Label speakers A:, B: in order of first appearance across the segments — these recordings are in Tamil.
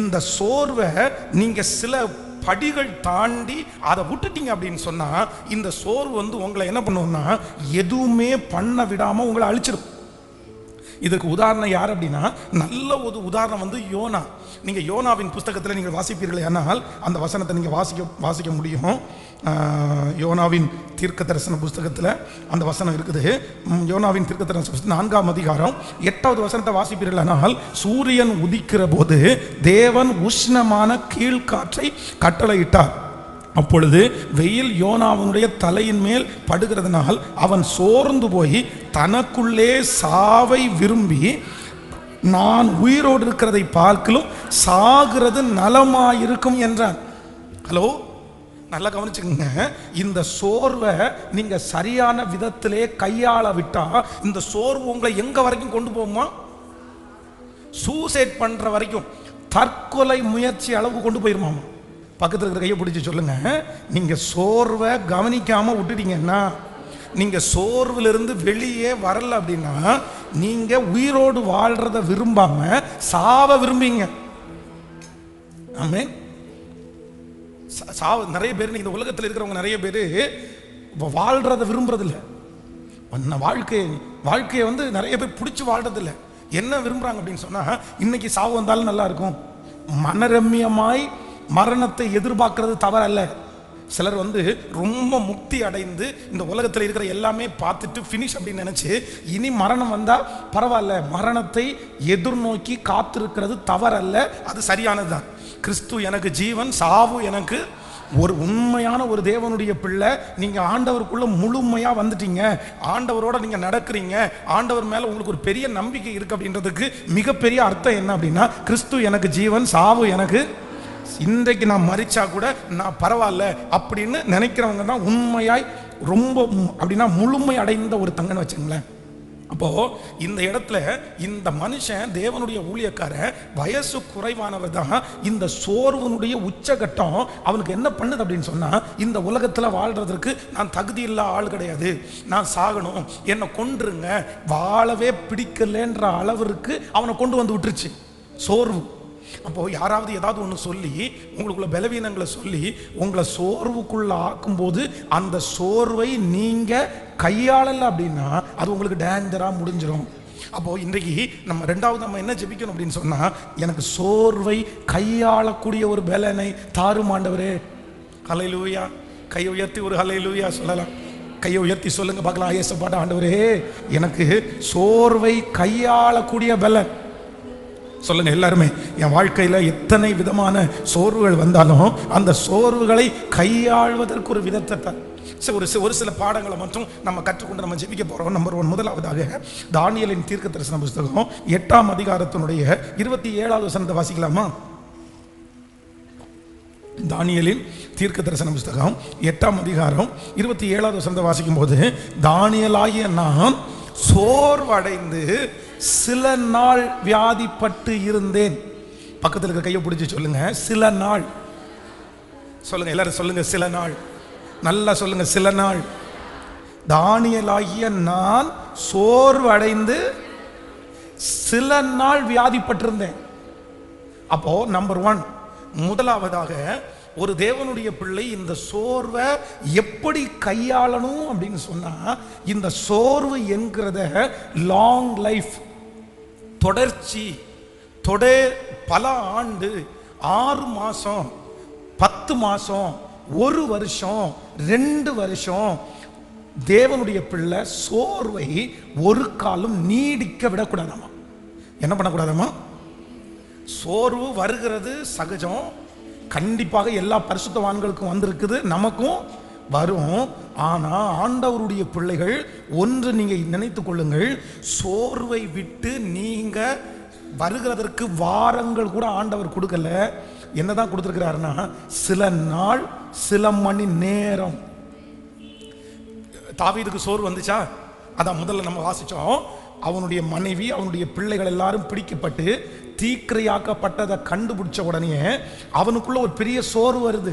A: இந்த சோர்வை நீங்க சில படிகள் தாண்டி அதை விட்டுட்டீங்க அப்படின்னு சொன்னா இந்த சோர்வு உங்களை என்ன பண்ணுவோம்னா எதுவுமே பண்ண விடாம உங்களை அழிச்சிடும். இதுக்கு உதாரணம் யார் அப்படின்னா, நல்ல ஒரு உதாரணம் யோனா. நீங்கள் யோனாவின் புஸ்தகத்தில் நீங்கள் வாசிப்பீர்கள் ஆனால் அந்த வசனத்தை நீங்கள் வாசிக்க முடியும். யோனாவின் தீர்க்க தரிசன புஸ்தகத்தில் அந்த வசனம் இருக்குது. யோனாவின் தீர்க்க தரிசன புஸ்தகம் 4ஆம் அதிகாரம் 8வது வசனத்தை வாசிப்பீர்கள் ஆனால், சூரியன் உதிக்கிற போது தேவன் உஷ்ணமான கீழ்காற்றை கட்டளையிட்டார். அப்பொழுது வெயில் யோனாவினுடைய தலையின் மேல் படுகிறதுனால் அவன் சோர்ந்து போய் தனக்குள்ளே சாவை விரும்பி, நான் உயிரோடு இருக்கிறதை பார்க்கலும் சாகிறது நலமாயிருக்கும் என்றான். ஹலோ, நல்லா கவனிச்சுக்கோங்க. இந்த சோர்வை நீங்க சரியான விதத்திலே கையாள விட்டா இந்த சோர்வு உங்களை எங்க வரைக்கும் கொண்டு போகுமா? சூசைட் பண்ற வரைக்கும், தற்கொலை முயற்சி அளவுக்கு கொண்டு போயிருமாமா. பக்கத்தில் இருக்கிற கையை பிடிச்சி சொல்லுங்க, நீங்க சோர்வை கவனிக்காம விட்டுட்டீங்கன்னா, நீங்க சோர்விலிருந்து வெளியே வரல அப்படின்னா நீங்க உயிரோடு வாழ்றத விரும்பாம சாவ விரும்பீங்க. ஆமென். நிறைய பேர் இந்த உலகத்தில் இருக்கிறவங்க நிறைய பேர் வாழ்றத விரும்புறது இல்லை. வாழ்க்கையை நிறைய பேர் பிடிச்சி வாழ்றது இல்லை. என்ன விரும்புறாங்க அப்படின்னு சொன்னா, இன்னைக்கு சாவு வந்தாலும் நல்லா இருக்கும், மனரம்யமாய் மரணத்தை எதிர்பார்க்கிறது தவறல்ல. சிலர் ரொம்ப முக்தி அடைந்து இந்த உலகத்தில் இருக்கிற எல்லாமே பார்த்துட்டு ஃபினிஷ் அப்படின்னு நினைச்சு இனி மரணம் வந்தா பரவாயில்ல, மரணத்தை எதிர்நோக்கி காத்திருக்கிறது தவறல்ல, அது சரியானதுதான். கிறிஸ்து எனக்கு ஜீவன், சாவு எனக்கு. ஒரு உண்மையான ஒரு தேவனுடைய பிள்ளை நீங்க ஆண்டவருக்குள்ள முழுமையா வந்துட்டீங்க, ஆண்டவரோட நீங்க நடக்கிறீங்க, ஆண்டவர் மேல உங்களுக்கு ஒரு பெரிய நம்பிக்கை இருக்கு அப்படின்றதுக்கு மிகப்பெரிய அர்த்தம் என்ன அப்படின்னா, கிறிஸ்து எனக்கு ஜீவன், சாவு எனக்கு. இன்றைக்கு நான் மரிச்சா கூட நான் பரவாயில்ல அப்படின்னு நினைக்கிறவங்க தான் உண்மையாய் ரொம்ப அப்படின்னா முழுமை அடைந்த ஒரு தங்கன்னு வச்சுங்களேன். அப்போ இந்த இடத்துல இந்த மனுஷன் தேவனுடைய ஊழியக்காரன், வயசு குறைவானவர் தான். இந்த சோர்வனுடைய உச்சகட்டம் அவனுக்கு என்ன பண்ணுது அப்படின்னு சொன்னா, இந்த உலகத்துல வாழ்றதற்கு நான் தகுதி இல்ல ஆள் கிடையாது, நான் சாகணும், என்னை கொன்றுங்க, வாழவே பிடிக்கலன்ற அளவிற்கு அவனை கொண்டு வந்து விட்டுருச்சு சோர்வு. அப்போ யாராவது ஏதாவது ஒன்று சொல்லி உங்களுக்குள்ள பலவீனங்களை சொல்லி உங்களை சோர்வுக்குள்ள ஆக்கும்போது அந்த சோர்வை நீங்க கையாளல அப்படின்னா அது உங்களுக்கு டேஞ்சரா முடிஞ்சிடும். அப்போ இன்றைக்கு நம்ம என்ன ஜெபிக்கணும் அப்படின்னு சொன்னா, எனக்கு சோர்வை கையாளக்கூடிய ஒரு பலனை தாரும் ஆண்டவரே. ஹல்லேலூயா. கை உயர்த்தி ஒரு ஹல்லேலூயா சொல்லலாம். கையை உயர்த்தி சொல்லுங்க பார்க்கலாம். இயேசுப்பாட்ட, ஆண்டவரே எனக்கு சோர்வை கையாளக்கூடிய பலன் சொல்லுங்க எல்லாருமே. என் வாழ்க்கையில எத்தனை விதமான சோர்வுகள் வந்தாலும் அந்த சோர்வுகளை கையாள்வதற்கு ஒரு விதத்தை ஒரு சில பாடங்களை மட்டும் நம்ம கற்றுக்கொண்டு நம்ம ஜெபிக்க போறோம். நம்பர் 1, முதலாவதாக தானியேலின் தீர்க்க தரிசன புஸ்தகம் 8ஆம் அதிகாரத்தினுடைய 27வது வசனத்தை வாசிக்கலாமா? தானியேலின் தீர்க்க தரிசன புஸ்தகம் 8ஆம் அதிகாரம் 27வது வசனத்தை வாசிக்கும் போது, தானியேலாகிய நான் சோர்வடைந்து சில நாள் வியாதிப்பட்டு இருந்தேன். பக்கத்தில் இருக்க கையை பிடிச்சி சொல்லுங்க, சில நாள். சொல்லுங்க எல்லாரும் சொல்லுங்க, சில நாள். நல்லா சொல்லுங்க, சில நாள். தானியேலாகிய நான் சோர்வடைந்து சில நாள் வியாதிப்பட்டிருந்தேன். அப்போ நம்பர் 1, முதலாவதாக ஒரு தேவனுடைய பிள்ளை இந்த சோர்வை எப்படி கையாளணும் அப்படின்னு சொன்னா, இந்த சோர்வு என்கிறத லாங் லைஃப், தொடர்ச்சி, பல ஆண்டு, 6 மாசம், 10 மாசம், 1 வருஷம், 2 வருஷம் தேவனுடைய பிள்ளை சோர்வை ஒரு காலம் நீடிக்க விடக்கூடாதாமா. என்ன பண்ணக்கூடாதாமா? சோர்வு வருகிறது சகஜம், கண்டிப்பாக எல்லா பரிசுத்தவான்களுக்கும் வந்திருக்குது, நமக்கும் வரும். ஆனா ஆண்டவருடைய பிள்ளைகள் ஒன்று நீங்க நினைத்துக் கொள்ளுங்கள், சோர்வை விட்டு நீங்க வருகிறதற்கு வாரங்கள் கூட ஆண்டவர் கொடுக்கல. என்னதான் கொடுத்திருக்கிறாருன்னா, சில நாள், சில மணி நேரம். தாவீதுக்கு சோர்வு வந்துச்சா? அதான் முதல்ல நம்ம வாசிச்சோம். அவனுடைய மனைவி, அவனுடைய பிள்ளைகள் எல்லாரும் பிடிக்கப்பட்டு தீக்கிரையாக்கப்பட்டதை கண்டுபிடிச்ச உடனே அவனுக்குள்ள ஒரு பெரிய சோர்வு வருது.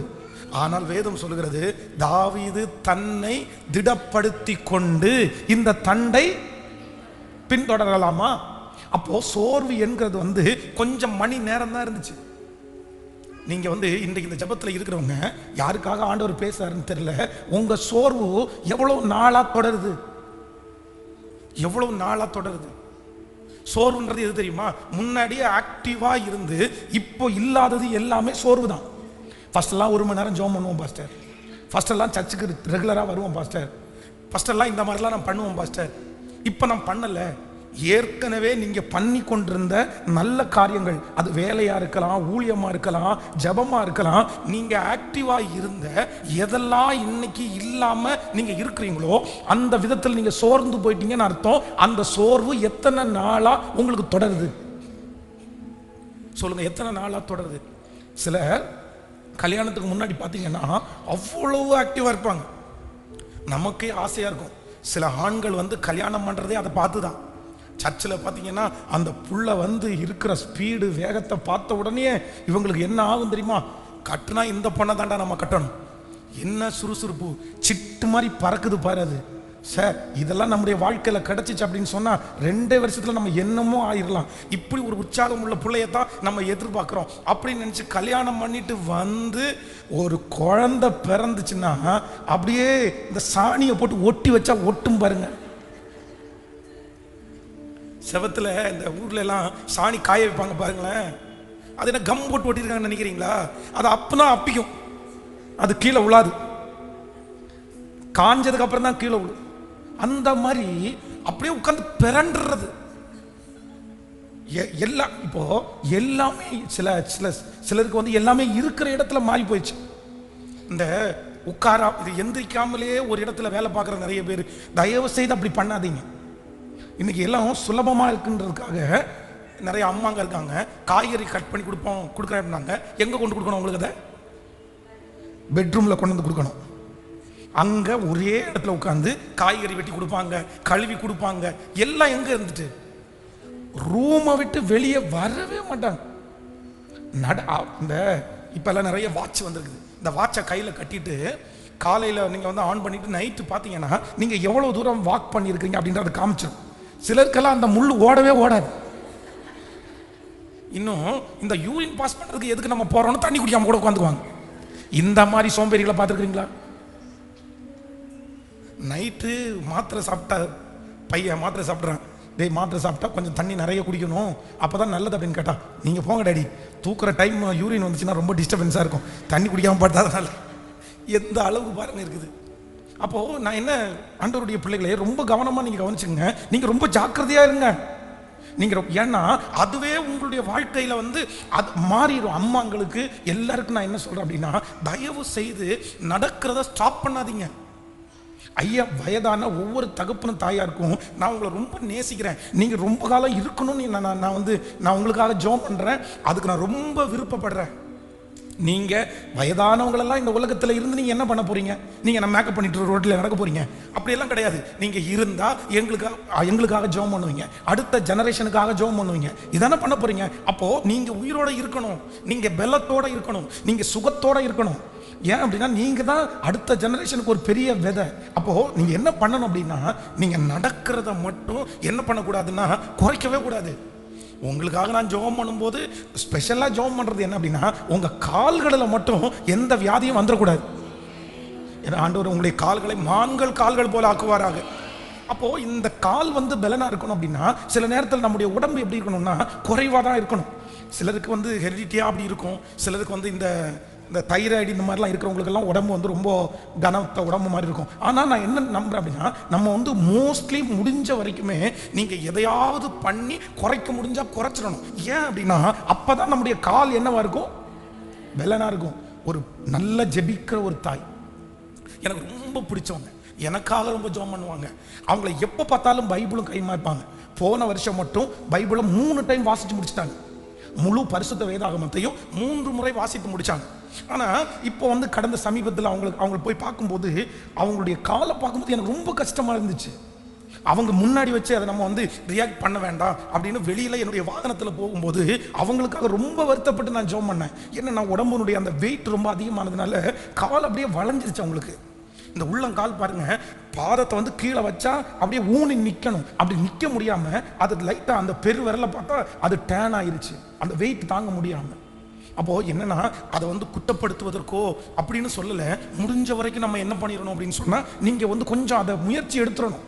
A: ஆனால் வேதம் சொல்லுகிறது, தாவீது தன்னை திடப்படுத்தி கொண்டு இந்த தண்டை பின்தொடரலாமா? அப்போ சோர்வு என்கிறது கொஞ்சம் மணி நேரம் தான் இருந்துச்சு. நீங்க வந்து இன்றைக்கு இந்த ஜெபத்தில் இருக்கிறவங்க யாருக்காக ஆண்டவர் பேசுறாருன்னு தெரியல, உங்க சோர்வு எவ்வளவு நாளா தொடருது? எவ்வளவு நாளா தொடருது? சோர்வுன்றது எது தெரியுமா? முன்னாடியே ஆக்டிவா இருந்து இப்போ இல்லாதது எல்லாமே சோர்வு தான். ஃபர்ஸ்ட் எல்லாம் 1 மணி நேரம் ஜெபம் பண்ணுவோம் பாஸ்டர், ஃபர்ஸ்ட் எல்லாம் சர்ச்சுக்கு ரெகுலரா வருவோம் பாஸ்டர், ஃபர்ஸ்ட் எல்லாம் இந்த மாதிரிலாம் நான் பண்ணுவோம் பாஸ்டர். இப்போ நான் பண்ணல. ஏற்கனவே நீங்க பண்ணி கொண்டிருந்த நல்ல காரியங்கள், அது வேலையா இருக்கலாம், ஊழியமா இருக்கலாம், ஜபமா இருக்கலாம், நீங்க ஆக்டிவா இருந்த எதெல்லாம் இன்னைக்கு இல்லாம நீங்க இருக்கிறீங்களோ அந்த விதத்தில் நீங்க சோர்ந்து போயிட்டீங்கன்னு அர்த்தம். அந்த சோர்வு எத்தனை நாளா உங்களுக்கு தொடருது? சொல்லுங்க, எத்தனை நாளா தொடருது? சிலர் கல்யாணத்துக்கு முன்னாடி பார்த்தீங்கன்னா அவ்வளவு ஆக்டிவா இருப்பாங்க, நமக்கே ஆசையா இருக்கும். சில ஆண்கள் வந்து கல்யாணம் பண்றதே அதை பார்த்து தான். சர்ச்சில் பார்த்தீங்கன்னா அந்த புள்ள வந்து இருக்கிற ஸ்பீடு வேகத்தை பார்த்த உடனே இவங்களுக்கு என்ன ஆகும் தெரியுமா? கட்டுனா இந்த பொண்ணை தாண்டா நம்ம கட்டணும். என்ன சுறுசுறுப்பு, சிட்டு மாதிரி பறக்குது பாரு அது. சார் இதெல்லாம் நம்முடைய வாழ்க்கையில் கிடைச்சிச்சு அப்படின்னு சொன்னால் 2 வருஷத்தில் நம்ம என்னமோ ஆயிடலாம். இப்படி ஒரு உற்சாகம் உள்ள பிள்ளையத்தான் நம்ம எதிர்பார்க்குறோம் அப்படின்னு நினச்சி கல்யாணம் பண்ணிட்டு வந்து ஒரு குழந்தை பிறந்துச்சுன்னா அப்படியே இந்த சாணியை போட்டு ஒட்டி வச்சா ஒட்டும் பாருங்க. செவத்தில் இந்த ஊர்ல எல்லாம் சாணி காய வைப்பாங்க பாருங்களேன், அது என்ன கம் போட்டு ஒட்டிருக்காங்கன்னு நினைக்கிறீங்களா? அது அப்பதான் அப்பிக்கும், அது கீழே விழாது, காஞ்சதுக்கு அப்புறம் தான் கீழே விழும். அந்த மாதிரி அப்படியே உட்கார்ந்து பிறண்டுறது எல்லாம். இப்போ எல்லாமே சிலருக்கு வந்து எல்லாமே இருக்கிற இடத்துல மாறி போயிடுச்சு. இந்த உட்காரா இது எந்திரிக்காமலே ஒரு இடத்துல வேலை பார்க்குற நிறைய பேர், தயவு செய்து அப்படி பண்ணாதீங்க. இன்னைக்கு எல்லாம் சுலபமா இருக்குன்றதுக்காக நிறைய அம்மாங்க இருக்காங்க, காய்கறி கட் பண்ணி கொடுக்குறாங்க. எங்க கொண்டு கொடுக்கணும் உங்களுக்கு? அதை பெட்ரூம்ல கொண்டு வந்து கொடுக்கணும். அங்க ஒரே இடத்துல உட்காந்து காய்கறி வெட்டி கொடுப்பாங்க, கழுவி கொடுப்பாங்க. எல்லாம் எங்க இருந்துட்டு ரூமை விட்டு வெளியே வரவே மாட்டாங்க. இந்த இப்ப எல்லாம் நிறைய வாட்ச் வந்திருக்குது. இந்த வாட்சை கையில கட்டிட்டு காலையில நீங்க வந்து ஆன் பண்ணிட்டு நைட்டு பாத்தீங்கன்னா நீங்க எவ்வளவு தூரம் வாக் பண்ணிருக்கீங்க அப்படின்றத காமிச்சிடும். சிலருக்கெல்லாம் அந்த முள்ளு ஓடவே ஓடாது. இன்னும் இந்த யூரின் பாஸ் பண்றதுக்கு எதுக்கு நம்ம போறோம்னு தண்ணி குடிக்காம கூட உட்காந்துக்குவாங்க. இந்த மாதிரி சோம்பேறிகளை பார்த்துருக்கீங்களா? நைட்டு மாத்திரை சாப்பிட்டா பையன் மாத்திரை சாப்பிட்றான், டேய் மாத்திரை சாப்பிட்டா கொஞ்சம் தண்ணி நிறைய குடிக்கணும் அப்பதான் நல்லது அப்படின்னு கேட்டா, நீங்க போங்க டாடி, தூக்குற டைம் யூரின் வந்துச்சுன்னா ரொம்ப டிஸ்டர்பன்ஸா இருக்கும், தண்ணி குடிக்காம பார்த்தா எந்த அளவுக்கு பாருங்க இருக்குது. அப்போ நான் என்ன, ஆண்டவருடைய பிள்ளைகளே ரொம்ப கவனமா நீங்க கவனிச்சுங்க, நீங்க ரொம்ப ஜாக்கிரதையா இருங்க. நீங்க ஏன்னா அதுவே உங்களுடைய வாழ்க்கையில வந்து அது மாறிடும். அம்மாங்களுக்கு எல்லாருக்கும் நான் என்ன சொல்றேன் அப்படின்னா, தயவு செய்து நடக்கிறத ஸ்டாப் பண்ணாதீங்க. ஐயா, வயதான ஒவ்வொரு தகப்பனும் தாயாருக்கும் நான் உங்களை ரொம்ப நேசிக்கிறேன், நீங்க ரொம்ப காலம் இருக்கணும்னு நான் உங்களுக்காக ஜெபம் பண்றேன். அதுக்கு நான் ரொம்ப விருப்பப்படுறேன். நீங்க வயதானவங்களெல்லாம் இந்த உலகத்துல இருந்து நீங்க என்ன பண்ண போறீங்க? நீங்க நம்ம மேக்கப் பண்ணிட்டு ரோட்ல நடக்க போறீங்க? அப்படியெல்லாம் கிடையாது. நீங்க இருந்தா எங்களுக்காக ஜெபம் பண்ணுவீங்க, அடுத்த ஜெனரேஷனுக்காக ஜெபம் பண்ணுவீங்க, இதானே பண்ண போறீங்க. அப்போ நீங்க உயிரோட இருக்கணும், நீங்க பலத்தோட இருக்கணும், நீங்க சுகத்தோட இருக்கணும். ஏன் அப்படின்னா நீங்க தான் அடுத்த ஜெனரேஷனுக்கு ஒரு பெரிய விதை. அப்போ நீங்க என்ன பண்ணணும் அப்படின்னா, நீங்க நடக்கிறத மட்டும் என்ன பண்ணக்கூடாதுன்னா குறைக்கவே கூடாது. உங்களுக்காக நான் ஜெபம் பண்ணும்போது ஸ்பெஷலாக ஜெபம் பண்ணுறது என்ன அப்படின்னா, உங்கள் கால்களில் மட்டும் எந்த வியாதியும் வந்துடக்கூடாது. ஏன்னா ஆண்டவர் உங்களுடைய கால்களை மான்கள் கால்கள் போல ஆக்குவாராக. அப்போது இந்த கால் வந்து பலனாக இருக்கணும் அப்படின்னா, சில நேரத்தில் நம்முடைய உடம்பு எப்படி இருக்கணும்னா குறைவாக தான் இருக்கணும். சிலருக்கு வந்து ஹெரிடிட்டியாக அப்படி இருக்கும், சிலருக்கு வந்து இந்த தைராய்டு இந்த மாதிரிலாம் இருக்கிறவங்களுக்கெல்லாம் உடம்பு வந்து ரொம்ப கனத்த உடம்பு மாதிரி இருக்கும். ஆனால் நான் என்ன நம்புறேன் அப்படின்னா, நம்ம வந்து மோஸ்ட்லி முடிஞ்ச வரைக்குமே நீங்கள் எதையாவது பண்ணி குறைக்க முடிஞ்சால் குறைச்சிடணும். ஏன் அப்படின்னா அப்போ தான் நம்முடைய கால் என்னவா இருக்கும்? பலனாக இருக்கும். ஒரு நல்ல ஜெபிக்கிற ஒரு தாய் எனக்கு ரொம்ப பிடிச்சவங்க, எனக்காக ரொம்ப ஜெபம் பண்ணுவாங்க. அவங்கள எப்போ பார்த்தாலும் பைபிளும் கைமா இருப்பாங்க. போன வருஷம் மட்டும் பைபிளை 3 டைம் வாசித்து முடிச்சிட்டாங்க. முழு பரிசுத்த வேதாகமத்தையும் 3 முறை வாசித்து முடிச்சாங்க. ஆனால் இப்போ வந்து கடந்த சமீபத்தில் அவங்க போய் பார்க்கும்போது அவங்களுடைய காலை பார்க்கும்போது எனக்கு ரொம்ப கஷ்டமாக இருந்துச்சு. அவங்க முன்னாடி வச்சு அதை நம்ம வந்து ரியாக்ட் பண்ண வேண்டாம் அப்படின்னு வெளியில் என்னுடைய வாகனத்தில் போகும்போது அவங்களுக்காக ரொம்ப வருத்தப்பட்டு நான் ஜெபம் பண்ணேன். ஏன்னா நான் உடம்புனுடைய அந்த வெயிட் ரொம்ப அதிகமானதுனால கால் அப்படியே வளைஞ்சிருச்சு அவங்களுக்கு. இந்த உள்ளங்கால் பாருங்க, பாதத்தை வந்து கீழே வச்சா அப்படியே ஊனி நிற்கணும், அப்படி நிற்க முடியாம அது லைட்டாக அந்த பெரு விரலை பார்த்தா அது டேன் ஆயிருச்சு, அந்த வெயிட் தாங்க முடியாம. அப்போ என்னன்னா அதை வந்து குற்றப்படுத்துவதற்கோ அப்படின்னு சொல்லல. முடிஞ்ச வரைக்கும் நம்ம என்ன பண்ணிடணும் அப்படின்னு சொன்னா, நீங்க வந்து கொஞ்சம் அதை முயற்சி எடுத்துடணும்.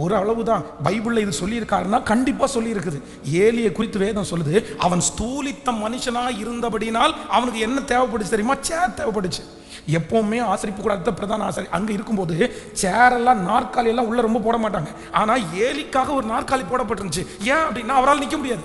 A: ஒரு அளவுதான் பைபிள்ல இது சொல்லியிருக்காருன்னா கண்டிப்பா சொல்லி இருக்குது. ஏலியை குறித்து வேதம் சொல்லுது, அவன் ஸ்தூலித்த மனுஷனா இருந்தபடினால் அவனுக்கு என்ன தேவைப்படுச்சு தெரியுமா? சேர் தேவைப்படுச்சு. எப்பவுமே ஆசரிப்பு கூடாத பிரதான ஆசாரி அங்க இருக்கும்போது சேர் எல்லாம் நாற்காலி எல்லாம் உள்ள ரொம்ப போட மாட்டாங்க. ஆனா ஏலிக்காக ஒரு நாற்காலி போடப்பட்டிருந்துச்சு. ஏன் அப்படின்னா அவரால் நிக்க முடியாது.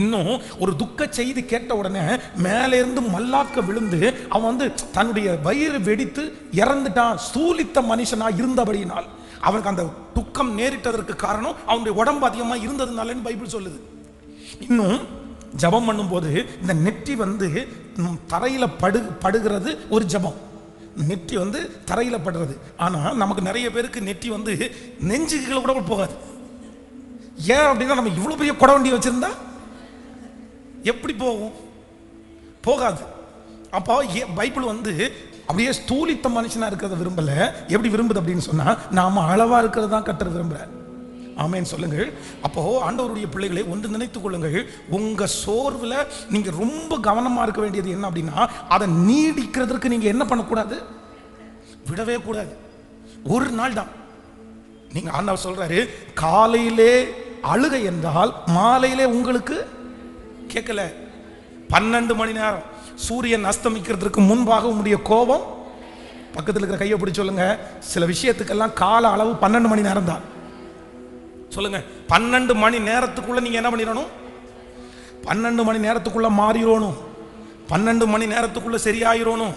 A: இன்னும் ஒரு துக்க செய்தி கேட்ட உடனே மேலே இருந்து மல்லாக்க விழுந்து அவன் வந்து தன்னுடைய வயிறு வெடித்து இறந்துட்டான். ஸ்தூலித்த மனுஷனா இருந்தபடியினால் அவனுக்கு அந்த துக்கம் நேரிட்டதற்கு காரணம் அவனுடைய உடம்பு அதிகமா இருந்ததுனாலன்னு பைபிள் சொல்லுது. இன்னும் ஜபம் பண்ணும்போது இந்த நெற்றி வந்து தரையில படுகிறது ஒரு ஜபம். நெற்றி வந்து தரையில படுறது. ஆனா நமக்கு நிறைய பேருக்கு நெற்றி வந்து நெஞ்சுகளை கூட போகாது. ஏன் அப்படின்னா நம்ம இவ்வளவு பெரிய கொடை வண்டி வச்சிருந்தா எப்படி போகும்? போகாது. அப்போ பைபிள் வந்து அப்படியே ஸ்தூலித்த மனுஷனா இருக்கிறத விரும்பல. எப்படி விரும்புது அப்படின்னு சொன்னா, நாம அளவா இருக்கிறது தான் கர்த்தர் விரும்புறார். ஆமென் சொல்லுங்கள். அப்போ ஆண்டவருடைய பிள்ளைகளை ஒன்று நினைத்துக் கொள்ளுங்கள், உங்க சோர்வுல நீங்க ரொம்ப கவனமா இருக்க வேண்டியது என்ன அப்படின்னா, அதை நீடிக்கிறதுக்கு நீங்க என்ன பண்ணக்கூடாது? விடவே கூடாது. ஒரு நாள் தான். நீங்க ஆண்டவர் சொல்றாரு, காலையிலே அழுகை என்றால் மாலையிலே உங்களுக்கு கேட்கல. 12 மணி நேரம் சூரியன் அஸ்தமிக்கிறதுக்கு முன்பாக உங்களுடைய கோபம், பக்கத்தில் இருக்கிற கையை பிடிச்சு சொல்லுங்க, சில விஷயத்துக்கெல்லாம் கால அளவு 12 மணி நேரம் தான். சொல்லுங்க, 12 மணி நேரத்துக்குள்ள நீங்க என்ன பண்ணிடணும்? 12 மணி நேரத்துக்குள்ள மாறிடணும். 12 மணி நேரத்துக்குள்ள சரியாயிரணும்.